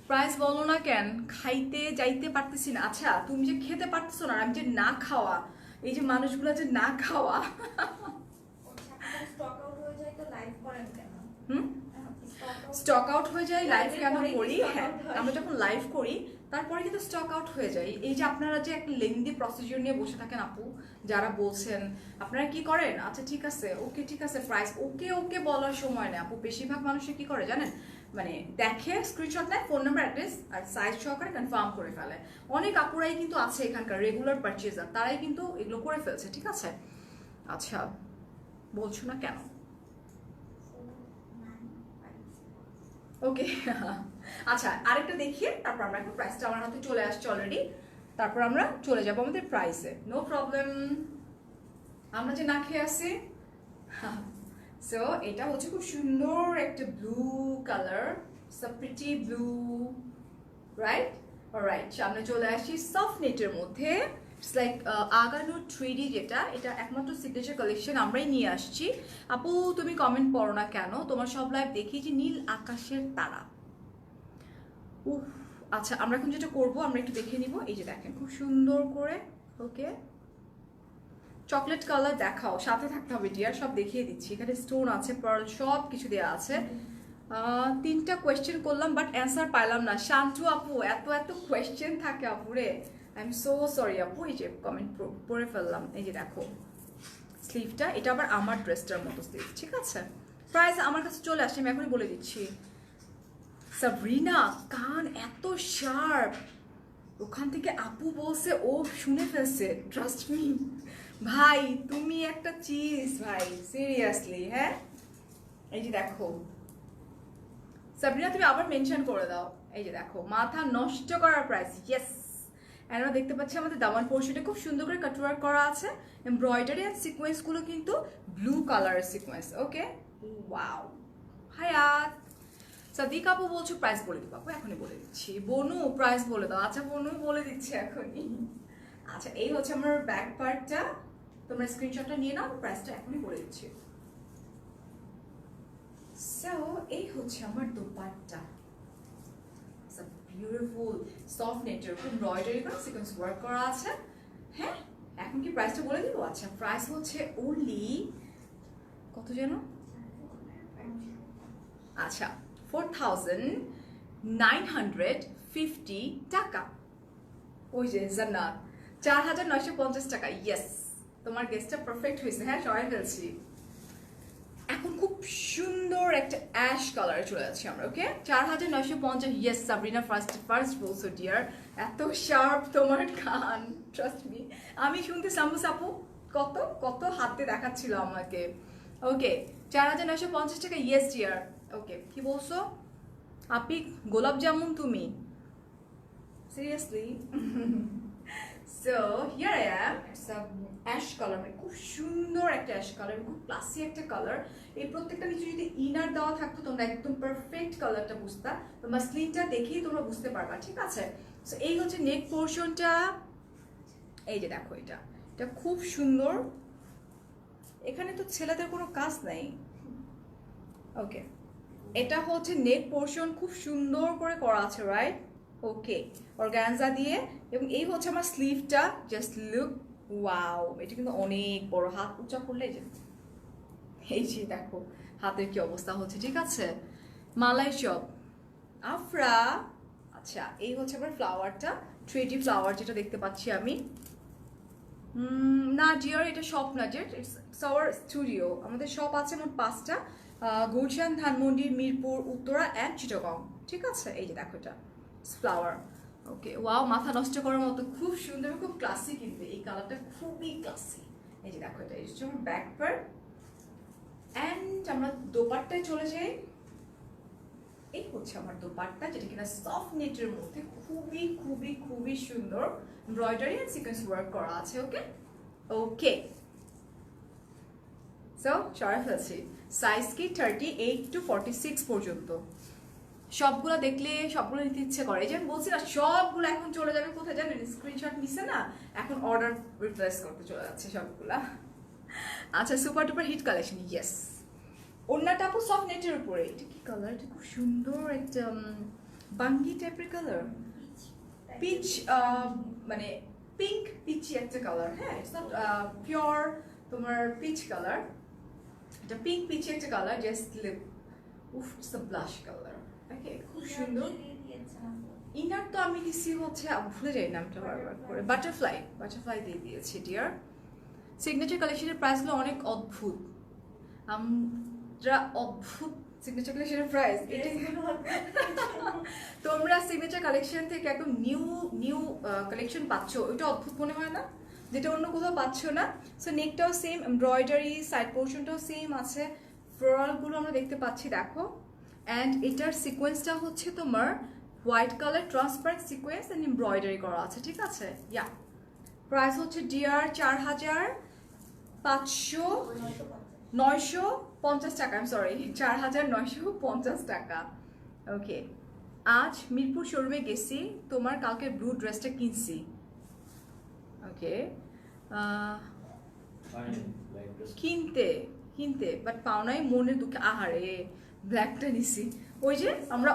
প্রাইস বলো না কেন? খাইতে যাইতে পারতেছি না। আচ্ছা, তুমি যে খেতে পারতেছো না, আমি যে না খাওয়া, এই যে মানুষগুলো যে না খাওয়া। স্টক আউট হয়ে যায় তো লাইভ করেন কেন? স্টক আউট হয়ে যায় লাইভ Live-এর কেন পরেই করি? stock হ্যাঁ, out হয়। আমরা যখন লাইভ করি তারপরে কিন্তু স্টক আউট হয়ে যায়। এই যে আপনারা যে একটা লেন্দি প্রসিডিউর নিয়ে বসে থাকেন আপু, যারা বলছেন আপনারা কি করেন, আচ্ছা ঠিক আছে, ওকে ঠিক আছে, প্রাইস ওকে ওকে বলার সময় নেই আপু। বেশিরভাগ মানুষে কি করে জানেন, মানে দেখে স্ক্রিনশট নেয়, ফোন নাম্বার অ্যাড্রেস আর সাইজ সহকারে কনফার্ম করে ফেলে। অনেক আপুরাই কিন্তু আছে এখানকার রেগুলার পারচেজার, তারাই কিন্তু এগুলো করে ফেলছে, ঠিক আছে? আচ্ছা, বলছো না কেন? ওকে, আচ্ছা আরেকটা দেখিয়ে তারপর আমরা এখন প্রাইসটা আমার হাতে চলে আসছে অলরেডি, তারপর আমরা চলে যাব আমাদের প্রাইসে। নো প্রবলেম, আমরা যে না খেয়ে আসি। সো এটা হচ্ছে খুব সুন্দর একটা blue colour, pretty blue, right? Alright, সামনে চলে আসি সফট নেটের মধ্যে। ইটস লাইক আগানো 3D, যেটা এটা একমাত্র সিগনেচার কালেকশন আমরাই নিয়ে আসছি। আপু তুমি কমেন্ট পড়ো না কেন? তোমার সব লাইভ দেখি যে নীল আকাশের তারা। উফ, আচ্ছা আমরা এখন যেটা করবো আমরা একটু দেখে নিব। এই যে দেখেন খুব সুন্দর করে, ওকে চকলেট কালার দেখাও, সাথে থাকতে হবে ডিয়ার, সব দেখিয়ে দিচ্ছি। এখানে স্টোন আছে, পার্ল, সব কিছু দেওয়া আছে। 3টা কোয়েশ্চেন করলাম বাট অ্যান্সার পাইলাম না। শান্তু আপু, এত এত কোয়েশ্চেন থাকে আপুরে, আই এম সো সরি আপু। এই যে কমেন্ট পড়ে ফেললাম। এই যে দেখো স্লিভটা, এটা আবার আমার ড্রেসটার মতো স্লিভ, ঠিক আছে? প্রাইস আমার কাছে চলে আসছে, আমি এখনই বলে দিচ্ছি। সাবরিনা, কান এত শার্প, ওখান থেকে আপু বলছে ও শুনে ফেলছে, ট্রাস্ট মি ভাই, তুমি একটা চিজ ভাই, সিরিয়াসলি। হ্যাঁ, এই যে দেখো সাবরিনা, তুমি আবার মেনশন করে দাও। এই যে দেখো মাথা নষ্ট করার প্রাইস, ইয়েস। আমরা দেখতে পাচ্ছি আমাদের দামান পোর্শনটা খুব সুন্দর করে কাটওয়ার্ক করা আছে, এমব্রয়ডারি আর সিকোয়েন্সগুলো কিন্তু ব্লু কালারের সিকোয়েন্স। ওকে, ওয়াও। হায়াত সাদিক আপু বলছো প্রাইস বলে দিবো আপু, এখনই বলে দিচ্ছি। বনু প্রাইস বলে দাও। আচ্ছা বনু বলে দিচ্ছি এখনই। আচ্ছা, এই হচ্ছে আমার ব্যাক পার্টটা, তোমরা স্ক্রিনশটটা নিয়ে নাও, প্রাইসটা এখনই বলে দিচ্ছি। সো এই হচ্ছে আমার দোপাট্টা, বিউটিফুল সফট নেটের উপর এমব্রয়ডারি করা সিকোয়েন্স ওয়ার্ক করা আছে। হ্যাঁ, এখন কি প্রাইসটা বলে দিব? আচ্ছা, প্রাইস হচ্ছে অনলি কত যেন, আচ্ছা 4,950 টাকা। ওই যে জান্নাত 4,950 টাকা। ইয়েস, তোমার গেস্টটা পারফেক্ট হয়েছে। হ্যাঁ, সরাই ফেলছি। এখন খুব সুন্দর একটা অ্যাশ কালারে চলে যাচ্ছি আমরা। ওকে, 4,950। ইয়েস সাবরিনা, ফার্স্ট বলছো ডিয়ার, এত শার্প তোমার কান, ট্রাস্ট মি। আমি শুনতে সাম্বুস আপু কত কত হাতে দেখাচ্ছিল আমাকে। ওকে, 4,950 টাকা। Yes dear. ওকে, কি বলছো আপি? গোলাপ জামুন তুমি? Seriously? So here I am, it's a ash colour, মানে খুব সুন্দর একটা অ্যাশ কালার, খুব ক্লাসি একটা কালার। এই প্রত্যেকটা নিচে যদি ইনার দেওয়া থাকতো তোমরা একদম পারফেক্ট কালারটা বুঝতা, তোমরা স্লিভটা দেখেই তোমরা বুঝতে পারবা, ঠিক আছে? সো এই হচ্ছে নেক পোর্শনটা। এই যে দেখো, এটা এটা খুব সুন্দর। এখানে তো ছেলেদের কোনো কাজ নাই। ওকে, এটা হচ্ছে নেক পোর্শন, খুব সুন্দর করে করা আছে, রাইট? ওকে, অর্গানজা দিয়ে। এবং এই হচ্ছে আমার স্লিভটা, জাস্ট লুক, ওয়াও, এটা কিন্তু অনেক বড়। হাত উঁচা করলে এই যে দেখো হাতের কি অবস্থা হচ্ছে, ঠিক আছে? মালাই চপ আফরা। আচ্ছা, এই হচ্ছে আমার ফ্লাওয়ারটা, 3D ফ্লাওয়ার যেটা দেখতে পাচ্ছি আমি। না ডিয়ার, এটা শপ না, ইটস আওয়ার স্টুডিও। আমাদের শপ আছে মোট 5টা, গুলশান, ধানমন্ডি, মিরপুর, উত্তরা অ্যান্ড চিটাগং, ঠিক আছে? এই যে দেখো এটা ফ্লাওয়ার। ওকে, ওয়াও, মাথা নষ্ট করার মতো, খুব সুন্দর, খুব ক্লাসি, কিন্তু এই কালারটা খুবই ক্লাসি। এই যে দেখো, এটা হচ্ছে আমার ব্যাক পার্ট। অ্যান্ড আমরা দোপাট্টায় চলে যাই। এই হচ্ছে আমার দোপাট্টা, যেটা কিনা সফট নেটের মধ্যে খুবই খুবই খুবই সুন্দর এমব্রয়ডারি এন্ড সিকোয়েন্স ওয়ার্ক করা আছে। ওকে ওকে, সো সরাই ফেলছি। সাইজ কি 38 to 46 পর্যন্ত। সবগুলো দেখলে সবগুলো নিতে ইচ্ছে করে, এই যে আমি বলছি না সবগুলো এখন চলে যাবে কোথায় জানেন, স্ক্রিনশট নিছে না, এখন অর্ডার রিপ্লেস করতে চলে যাচ্ছে সবগুলা। আচ্ছা super duper hit collection, yes. ওড়নাটা আপু সফট নেটের উপরে, এটা কি কালার, এটা খুব সুন্দর একটা বাঙ্গি টাইপের কালার, পিচ মানে পিঙ্ক পিচি একটা কালার, হ্যাঁ ইটস নট পিওর তোমার পিচ কালার, এটা পিঙ্ক পিচি একটা কালার, জাস্ট লিপ উফ ইটস আ ব্লাশ কালার, ওকে খুব সুন্দর। ইনার তো আমি দিছি হচ্ছে ভুলে যাই নামটা বারবার করে, বাটারফ্লাই, বাটারফ্লাই দিয়ে দিয়েছি ডিয়ার। সিগনেচার কালেকশনের প্রাইসগুলো অনেক অদ্ভুত, আমরা অদ্ভুত সিগনেচার কালেকশনের প্রাইস, এটা তোমরা সিগনেচার কালেকশন থেকে একদম নিউ নিউ কালেকশন পাচ্ছ, ওইটা অদ্ভুত মনে হয় না, যেটা অন্য কোথাও পাচ্ছ না। সো নেকটাও সেম, এমব্রয়ডারি, সাইড পোর্শনটাও সেম আছে, ফ্লোরালগুলো আমরা দেখতে পাচ্ছি দেখো, অ্যান্ড এটার সিকোয়েন্সটা হচ্ছে তোমার white colour transparent sequence and embroidery করা আছে, ঠিক আছে। ইয়া প্রাইস হচ্ছে ডিয়ার 4,950 টাকা, আই এম সরি 4,950 টাকা। ওকে আজ মিরপুর শোরুমে গেছি, তোমার কালকে ব্লু ড্রেসটা কিনছি। ওকে কিনতে কিনতে বাট পাও নাই, মনের দুঃখে, আহারে ব্ল্যাকটা নিছি। ওই যে আমরা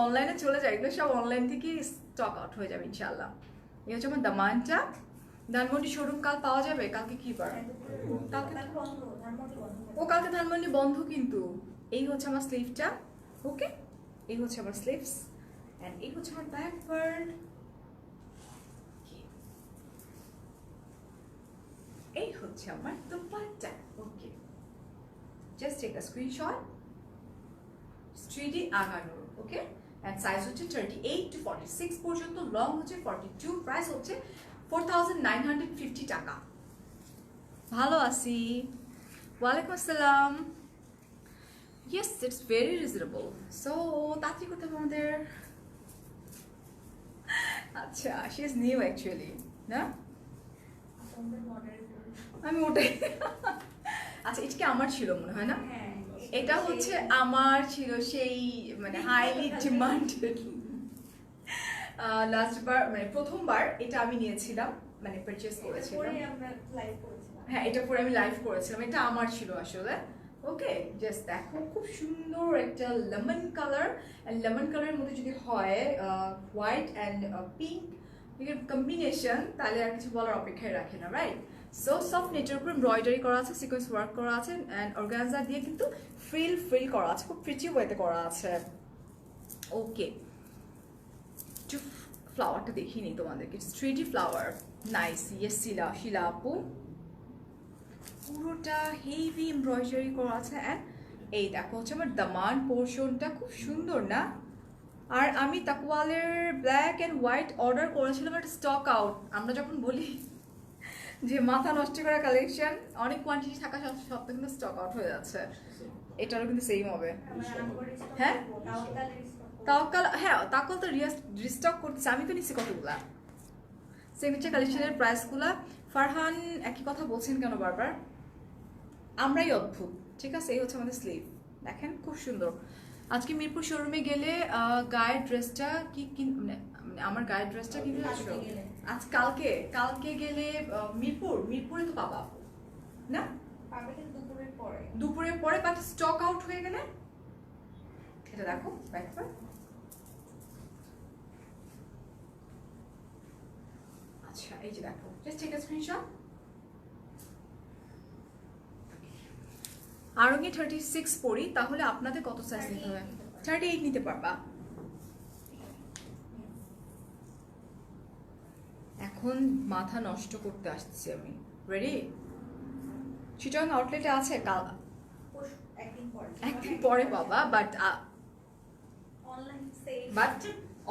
অনলাইনে চলে যাই, এগুলো সব অনলাইন থেকে স্টক আউট হয়ে যাবে ইনশাল্লাহ। এই হচ্ছে আমার দামানটা, ধানমন্ডি শোরুম কাল পাওয়া যাবে, কালকে কি বার, ও কালকে ধানমন্ডি বন্ধ কিন্তু। এই হচ্ছে আমার স্লিভটা, ওকে এই হচ্ছে আমার স্লিভস, এন্ড এই হচ্ছে আমার ব্যাক পার্ট, এই হচ্ছে আমার dupatta, okay just take a screenshot, স্ট্রিডি আগানোর, ওকে এন্ড সাইজ হচ্ছে 38 to 46 পর্যন্ত, লং হচ্ছে 42, প্রাইস হচ্ছে 4,950 টাকা। ভালো আছি, ওয়ালাইকুম আসসালাম, yes it's very reasonable. So তাড়াতাড়ি করতে হবে আমাদের। আচ্ছা শি ইজ নিউ অ্যাকচুয়ালি না, আমি ওটাই আচ্ছা এটা কি আমার ছিল মনে হয় না, এটা হচ্ছে আমার ছিল সেই মানে হাইলি ডিমান্ডেড, লাস্টবার মানে প্রথমবার এটা আমি নিয়েছিলাম, মানে পারচেজ করেছিলাম, হ্যাঁ এটা পরে আমি লাইভ করেছিলাম, এটা আমার ছিল আসলে। ওকে জাস্ট দেখো খুব সুন্দর একটা লেমন কালার, অ্যান্ড লেমন কালারের মধ্যে যদি হয় হোয়াইট অ্যান্ড পিঙ্ক কম্বিনেশন, তাহলে আর কিছু বলার অপেক্ষায় রাখে না, রাইট। সো সফট নেটের উপর এমব্রয়ডারি করা আছে, সিকোয়েন্স ওয়ার্ক করা আছে, অ্যান্ড অর্গানজা দিয়ে কিন্তু ফ্রিল করা আছে, খুব প্রিটি ওয়েতে করা আছে। ওকে একটু ফ্লাওয়ারটা দেখিনি তোমাদেরকে, স্ট্রিটি ফ্লাওয়ার, নাইস, ইয়েস শিলা আপু, পুরোটা হেভি এমব্রয়ডারি করা আছে, অ্যান্ড এই দেখো হচ্ছে আমার দামান পোর্শনটা খুব সুন্দর না। আর আমি তাকওয়ালের ব্ল্যাক অ্যান্ড হোয়াইট অর্ডার করেছিলাম, একটা স্টক আউট, আমরা যখন বলি যে মাথা নষ্ট করা কালেকশন, অনেক কোয়ান্টিটি থাকা সত্ত্বেও কিন্তু স্টক আউট হয়ে যাচ্ছে, এটারও কিন্তু সেম হবে। হ্যাঁ তাওকাল, হ্যাঁ তাওকাল তো রিস্টক করতেছে, আমি তো নিচ্ছি কতগুলা। সিগনেচার কালেকশনের প্রাইসগুলা, ফারহান একই কথা বলছেন কেন বারবার, আমরাই অদ্ভুত, ঠিক আছে। এই হচ্ছে আমাদের স্লিভ, দেখেন খুব সুন্দর। আজকে মিরপুর শোরুমে গেলে গায়ের ড্রেসটা কি মানে আমার গায়ের ড্রেসটা কিনতে আসো, আজ কালকে গেলে মিরপুরে তো পাবা না, দুপুরের পরে বাট স্টক আউট হয়ে গেলে, এটা দেখো ব্যাকপার্ট, আচ্ছা এই যে দেখো জাস্ট টেক আ স্ক্রিনশট। আরও কি 36 পরি, তাহলে আপনাদের কত সাইজ নিতে হবে, 38 নিতে পারবা। এখন মাথা নষ্ট করতে আসছি আমি, রেডি, চিটাং আউটলেটে আছে, কাল একদিন পরে পাবা, বাট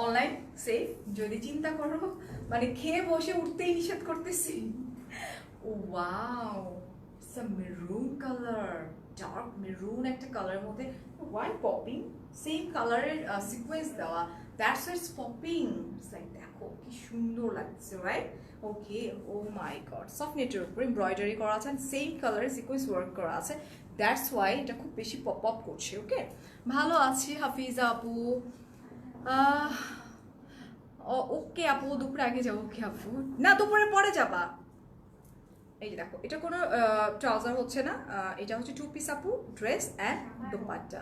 অনলাইন সেফ। যদি চিন্তা করো মানে খেয়ে বসে উঠতেই নিষেধ করতেছি। Wow it's a maroon colour, dark maroon একটা কালারের মধ্যে হোয়াইট পপিং, সেম কালারের সিকোয়েন্স দেওয়া, that's why it's popping, it's like দেখো কি সুন্দর লাগছে, right. Okay O my god, soft নেটের উপর এমব্রয়ডারি করা আছে, সেম কালারের সিকোয়েন্স ওয়ার্ক করা আছে, দ্যাটস ওয়াই এটা খুব বেশি পপ আপ করছে। ওকে, ভালো আছি হাফিজা আপু। ওকে আপু, দুপুরে আগে যাবো। ওকে আপু, না দুপুরে পরে যাবা। এই যে দেখো, এটা কোনো ট্রাউজার হচ্ছে না, এটা হচ্ছে 2 পিস আপু, ড্রেস অ্যান্ড দোপাট্টা।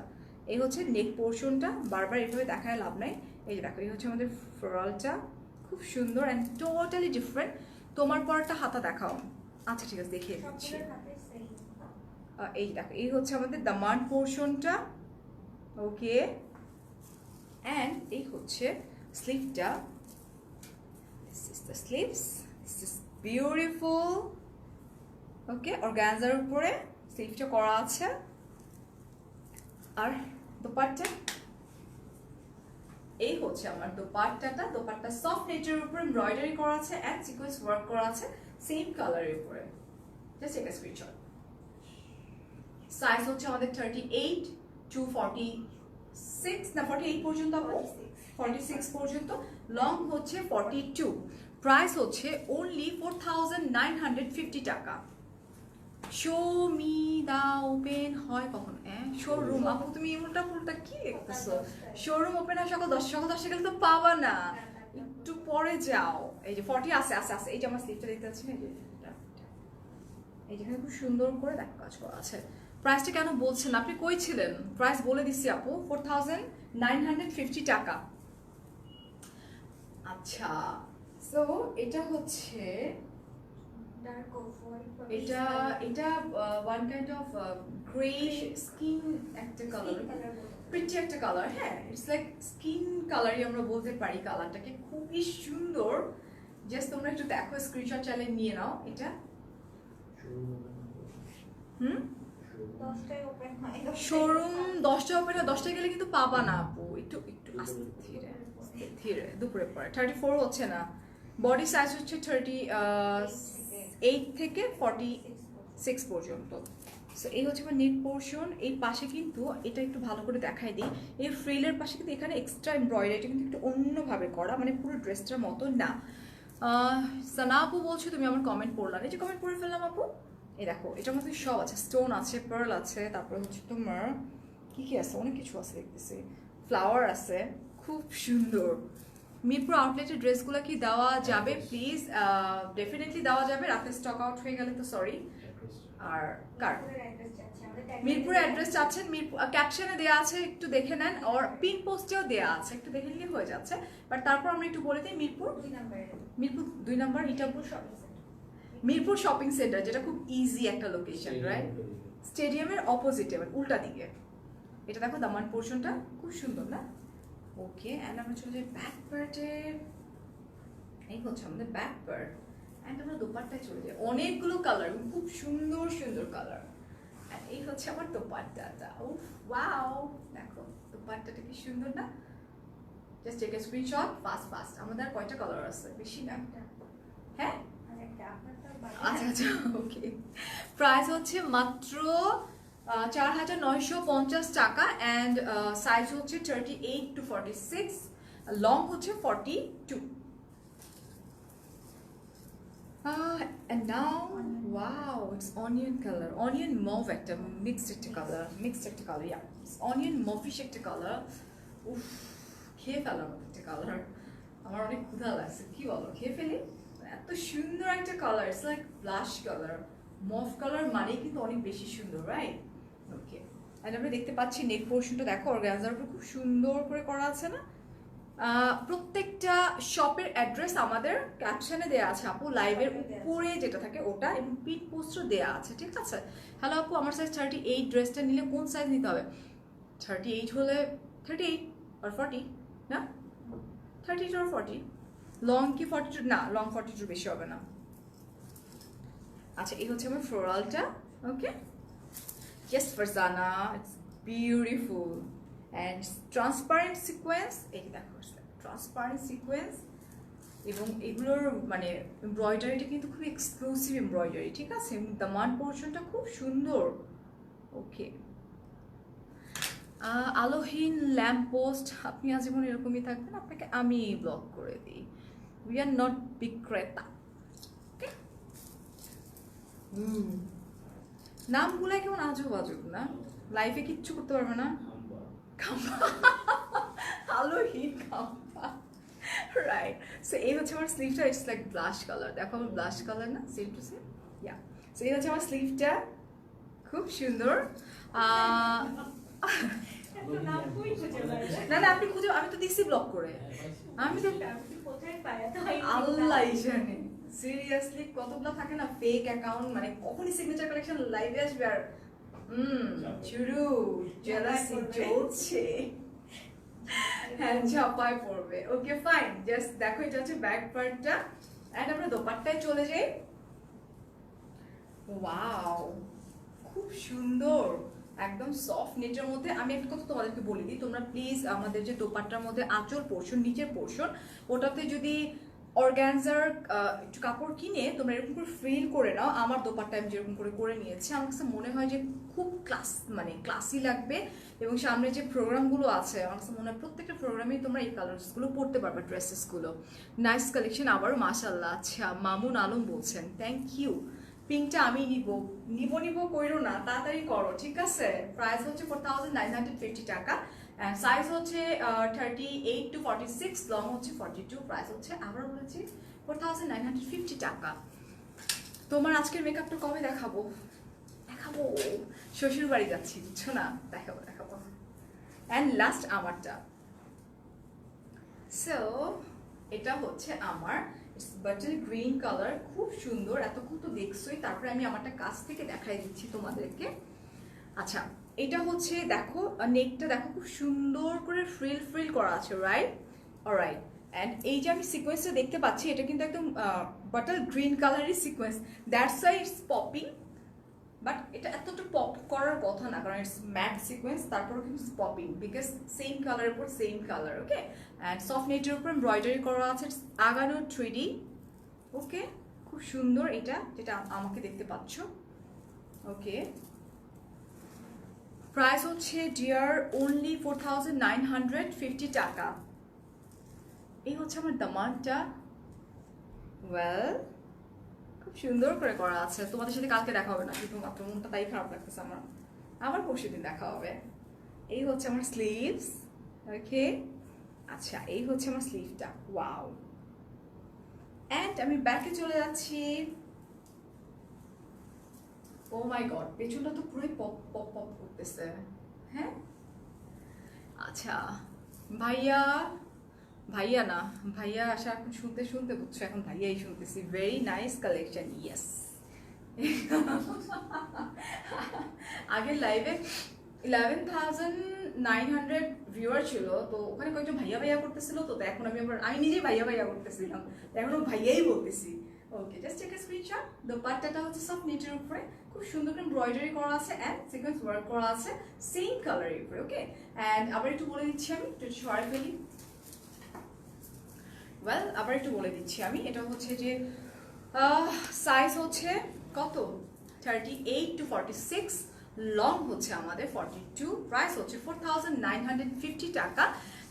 এই হচ্ছে নেক পোর্শনটা, বারবার এভাবে দেখায় লাভ নাই। এই যে দেখো, এই হচ্ছে আমাদের ফ্লোরালটা, খুব সুন্দর অ্যান্ড টোটালি ডিফারেন্ট। তোমার পরটা হাতা দেখাও। আচ্ছা ঠিক আছে, দেখিয়ে দিচ্ছি। এই দেখো, এই হচ্ছে আমাদের দামান পোর্শনটা। ওকে, অ্যান্ড এই হচ্ছে স্লিভটা। This is the sleeves, this is beautiful. Okay, অর্গানজার উপরে স্লিভটা করা আছে। আর দোপাট্টা, এই হচ্ছে আমার দোপাট্টাটা। দোপাট্টা সফট নেচারের উপরে এমব্রয়ডারি করা আছে অ্যান্ড সিকোয়েন্স ওয়ার্ক করা আছে সেম কালারের উপরে। জাস্ট একটা স্ক্রিনশট। সাইজ হচ্ছে আমাদের 38 to 46 না 48 পর্যন্ত, 46 পর্যন্ত। লং হচ্ছে 42। প্রাইস হচ্ছে অনলি 4950 টাকা। শো মি দা ওপেন হয় কখন? শোরুম আপু, তুমি উল্টা পুল্টা কি দেখতেছো? শোরুম ওপেন হয় সকাল 10, সকাল 10 গেলে তো পাবা না, একটু পরে যাও। এই যে 40 আছে আছে আছে। এই যে আমার স্লিপটা দেখতে পাচ্ছি না, এই যেখানে খুব সুন্দর করে দেখো কাজ করা আছে। প্রাইসটা কেন বলছেন আপনি? কই ছিলেন? প্রাইস বলে দিচ্ছি আপু, 4950 টাকা। আচ্ছা, সো এটা হচ্ছে, এটা এটা one kind of grey skin একটা কালার, প্রিটি একটা কালার। হ্যাঁ, ইটস লাইক স্কিন কালারই আমরা বলতে পারি কালারটাকে, খুবই সুন্দর। জাস্ট তোমরা একটু দেখো, স্ক্রিনশট চাইলে নিয়ে নাও। এটা শোরুম 10টায় ওপেন হয়, 10টায় গেলে কিন্তু পাবা না আপু, একটু একটু আস্তে ধীরে ধীরে, দুপুরে পরে। 34 হচ্ছে না। বডি সাইজ হচ্ছে 38 থেকে 46 পর্যন্ত। সো এই হচ্ছে আমার নেক পোর্শন। এই পাশে কিন্তু এটা একটু ভালো করে দেখাই দিই, এই ফ্রিলের পাশে কিন্তু এখানে এক্সট্রা এমব্রয়ডারি কিন্তু একটু অন্যভাবে করা, মানে পুরো ড্রেসটার মতো না। সানা আপু বলছো তুমি আমার কমেন্ট পড়লাম, এই যে কমেন্ট পড়ে ফেললাম আপু। এই দেখো, এটার মধ্যে সব আছে, স্টোন আছে, পার্ল আছে, তারপরে হচ্ছে তোমার কি কি আছে, অনেক কিছু আছে দেখতেছি, ফ্লাওয়ার আছে, খুব সুন্দর। মিরপুর আউটলেটের ড্রেসগুলো কি দেওয়া যাবে প্লিজ? ডেফিনেটলি দেওয়া যাবে, রাতে স্টক আউট হয়ে গেলে তো সরি। আর কার মিরপুরে অ্যাড্রেস চাচ্ছেন? মিরপুর ক্যাপশনে দেওয়া আছে, একটু দেখে নেন। আর পিন পোস্টেও দেওয়া আছে, একটু দেখে নিলে হয়ে যাচ্ছে। বাট তারপর আমরা একটু বলে দিই, মিরপুর 2 নম্বর হিটাপুর মিরপুর শপিং সেন্টার, যেটা খুব ইজি একটা লোকেশন, রাইট? স্টেডিয়ামের অপোজিটে, মানে উল্টা দিকে। এটা দেখো, দামান পোর্শনটা খুব সুন্দর না? ওকে, অ্যান্ড আমরা চলে যাই ব্যাক পার্টে। এই হচ্ছে আমাদের ব্যাক পার্ট, অ্যান্ড আমরা দোপাট্টায় চলে যাই। অনেকগুলো কালার, খুব সুন্দর সুন্দর কালার। অ্যান্ড এই হচ্ছে আমার দোপাট্টাটা। উফ ওয়াও, দেখো দোপাট্টাটা কি সুন্দর না? Just take a screenshot fast fast. আমাদের কয়টা কালার আছে? বেশি না, হ্যাঁ? আচ্ছা আচ্ছা, ওকে। প্রাইস হচ্ছে মাত্র 4950 টাকা, অ্যান্ড সাইজ হচ্ছে 38 to 46, লং হচ্ছে 42। And now, wow, it's onion color, onion mauve একটা mixed একটা color, yeah, it's onion mauve-ish একটা color. উফ, খেয়ে ফেলার মতো একটা কালার। আমার অনেক ক্ষুধা লাগছে, কি বলো, খেয়ে ফেলি? এত সুন্দর একটা colour, it's like blush colour. Mauve colour মানেই কিন্তু অনেক বেশি সুন্দর, রাইট? ওকে, আর আমরা দেখতে পাচ্ছি নেক পোর্শনটা দেখো, অর্গানজার উপর খুব সুন্দর করে করা আছে না? প্রত্যেকটা শপের অ্যাড্রেস আমাদের ক্যাপশনে দেওয়া আছে আপু, লাইভের উপরে যেটা থাকে ওটা, এবং পিন পোস্টও দেওয়া আছে, ঠিক আছে? হ্যালো আপু, আমার সাইজ 38, ড্রেসটা নিলে কোন সাইজ নিতে হবে? 38 হলে 38 আর 40 না, 38 আর 40। লং কি 42? না, লং 42 বেশি হবে না। আচ্ছা, এই হচ্ছে আমার ফ্লোরালটা। Okay, just Farzana, it's beautiful and transparent sequence. এই দেখো, ট্রান্সপারেন্ট সিকোয়েন্স, এবং এগুলোর মানে এমব্রয়ডারিটা কিন্তু খুব এক্সক্লুসিভ এমব্রয়ডারি, ঠিক আছে? দামান পোর্শনটা খুব সুন্দর। ওকে, আলোহীন ল্যাম্প পোস্ট, আপনি আজীবন এরকমই থাকবেন, আপনাকে আমি ব্লক করে দিই। উই আর নট বিক্রেতা। ওকে, নামগুলাই কেমন আজব আজব না, লাইফে কিচ্ছু করতে পারবে না। খাম্বা, আলো হিট খাম্বা, রাইট। সো এই হচ্ছে আমার স্লিভটা, ইটস লাইক ব্লাশ কালার, দেখো আমার ব্লাশ কালার না, same to same, yeah. So এই হচ্ছে আমার স্লিভটা, খুব সুন্দর। এত নাম কই খুঁজে পাই না না, আপনি খুঁজে, আমি তো দিছি ব্লক করে, আমি তো আপনি কোথায় পায় এত আল্লাহ জানে সিরিয়াসলি কতগুলো থাকে না ফেক অ্যাকাউন্ট, মানে কখনই সিগনেচার কালেকশন লাইভে আসবে আর শুরু জেলাসি চলছে, হ্যাঁ ঝাপায় পড়বে। ওকে ফাইন, জাস্ট দেখো এটা হচ্ছে ব্যাক পার্টটা, এন্ড আমরা দোপাট্টায় চলে যাই। ওয়াও, খুব সুন্দর, একদম সফট নেটের মধ্যে। আমি একটা কথা তোমাদেরকে বলে দিই, তোমরা প্লিজ আমাদের যে দোপাট্টার মধ্যে আঁচল পোর্শন, নিচের পোর্শন, ওটাতে যদি অর্গানজার একটু কাপড় কিনে তোমরা এরকম করে ফিল করে নাও, আমার দোপাট্টা আমি যেরকম করে নিয়েছি, আমার কাছে মনে হয় যে খুব মানে ক্লাসি লাগবে। এবং সামনে যে প্রোগ্রামগুলো আছে, আমার কাছে মনে হয় প্রত্যেকটা প্রোগ্রামেই তোমরা এই কালার্সগুলো পরতে পারবে, ড্রেসেসগুলো। নাইস কালেকশন, আবারও মাশাআল্লাহ। আচ্ছা, মামুন আলম বলছেন থ্যাংক ইউ। পিঙ্কটা আমি নিব কইরো না, তাড়াতাড়ি করো, ঠিক আছে। প্রাইস হচ্ছে 4950 টাকা, সাইজ হচ্ছে 38 to 46, লং হচ্ছে 42, প্রাইস হচ্ছে আবার বলেছি 4950 টাকা। তোমার আজকের মেকআপটা কবে দেখাবো? দেখাবো, শ্বশুর বাড়ি যাচ্ছি, বুঝছো না, দেখাবো। অ্যান্ড লাস্ট আমারটা, সো এটা হচ্ছে আমার বাটল গ্রিন কালার, খুব সুন্দর। এতক্ষণ তো দেখছোই, তারপরে আমি আমারটা কাছ থেকে দেখাই দিচ্ছি তোমাদেরকে। আচ্ছা, এটা হচ্ছে দেখো, নেকটা দেখো খুব সুন্দর করে ফ্রিল করা আছে, রাইট? অলরাইট। অ্যান্ড এই যে আমি সিকোয়েন্সটা দেখতে পাচ্ছি, এটা কিন্তু একদম বাটল গ্রিন কালারের sequence, that's why it's popping. But এটা এতটা পপ করার কথা না, কারণ ইটস ম্যাট সিকোয়েন্স, তারপরেও কিন্তু পপিং, বিকজ সেম কালারের উপর same colour. Okay, and soft নেটের উপর এমব্রয়ডারি করা আছে, আগানো 3D। ওকে, খুব সুন্দর এটা, যেটা আমাকে দেখতে পাচ্ছ। ওকে, প্রাইস হচ্ছে ডিয়ার অনলি 4950 টাকা। এই হচ্ছে আমার দামানটা, ওয়েল খুব সুন্দর করে করা আছে। তোমাদের সাথে কালকে দেখা হবে না, শুধুমাত্র মনটা তাই খারাপ লাগতেছে আমার, আবার পরশু দিন দেখা হবে। এই হচ্ছে আমার স্লিভস। ওকে, আচ্ছা এই হচ্ছে আমার স্লিভটা, ওয়াও। অ্যান্ড আমি ব্যাকে চলে যাচ্ছি। ও মাই গড, পেছনটা তো পুরোই পপ পপ পপ করতেছে। হ্যাঁ, আচ্ছা ভাইয়া না, ভাইয়া আসা এখন শুনতে বুঝছো, এখন ভাইয়াই শুনতেছি। Very nice collection, yes. আগের লাইভে 11,900 ভিউয়ার ছিল, তো ওখানে কয়েকজন ভাইয়া করতেছিল, তো এখন আমি নিজেই ভাইয়া করতেছিলাম, এখনো ভাইয়াই বলতেছি। ওকে, জাস্ট টেক আ স্ক্রিনশট। দোপাট্টাটা হচ্ছে সব নেটের উপরে, খুব সুন্দর করে এমব্রয়ডারি করা আছে অ্যান্ড সিকোয়েন্স ওয়ার্ক করা আছে সেম কালারের উপরে। ওকে, অ্যান্ড আবার একটু বলে দিচ্ছি, আমি একটু সরাই ফেলি। ওয়েল, আবার একটু বলে দিচ্ছি আমি, এটা হচ্ছে যে সাইজ হচ্ছে কত, 38 to 46, লং হচ্ছে আমাদের 42, প্রাইস হচ্ছে 4950 টাকা।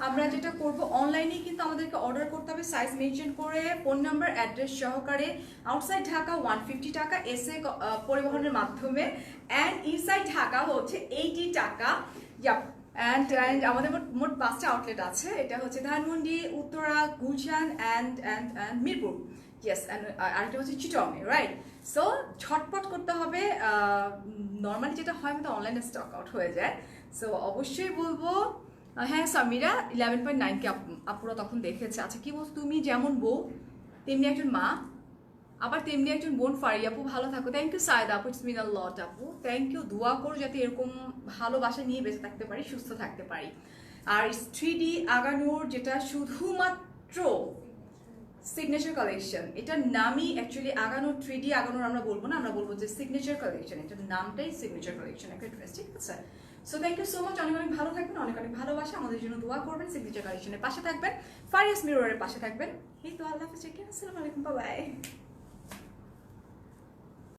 আমরা যেটা করব, অনলাইনে কিন্তু আমাদেরকে অর্ডার করতে হবে সাইজ মেনশন করে, ফোন নাম্বার অ্যাড্রেস সহকারে। আউটসাইড ঢাকা 150 টাকা এসএ পরিবহনের মাধ্যমে, অ্যান্ড ইনসাইড ঢাকা হচ্ছে 80 টাকা। ইয়াপ, অ্যান্ড আমাদের মোট 5টা আউটলেট আছে, এটা হচ্ছে Dhanmondi, Uttara, Gulshan and Mirpur. Yes, and আরেকটা হচ্ছে চিটংয়ে, রাইট? সো ঝটপট করতে হবে, নর্মালি যেটা হয় আমাদের অনলাইনে স্টক আউট হয়ে যায়। সো অবশ্যই বলবো, হ্যাঁ সামিরা 11.9K আপুরা তখন দেখেছে। আচ্ছা, কি বলছো, তুমি যেমন বউ তেমনি একজন মা, আবার তেমনি একজন বোন। ফারি আপু ভালো থাকো, থ্যাংক ইউ। সায়দা আপু, ইটস মিন আ লট আপু, থ্যাংক ইউ। দোয়া করো যাতে এরকম ভালোবাসা নিয়ে বেঁচে থাকতে পারি, সুস্থ থাকতে পারি। আর 3D আগানোর যেটা শুধুমাত্র সিগনেচার কালেকশন, এটার নামই অ্যাকচুয়ালি আগানোর 3D আগানোর আমরা বলবো না, আমরা বলবো যে সিগনেচার কালেকশন, এটার নামটাই সিগনেচার কালেকশন, একটা ড্রেস, ঠিক আছে? So thank you so much, অনেক ভালো থাকবেন, অনেক ভালোবাসা, আমাদের জন্য দোয়া করবেন, সিগনেচার কালেকশনের পাশে থাকবেন, ফারিয়াস মিররের পাশে থাকবেন। এই তো, আল্লাহ হাফেজ, আসসালামু আলাইকুম, বাই বাই।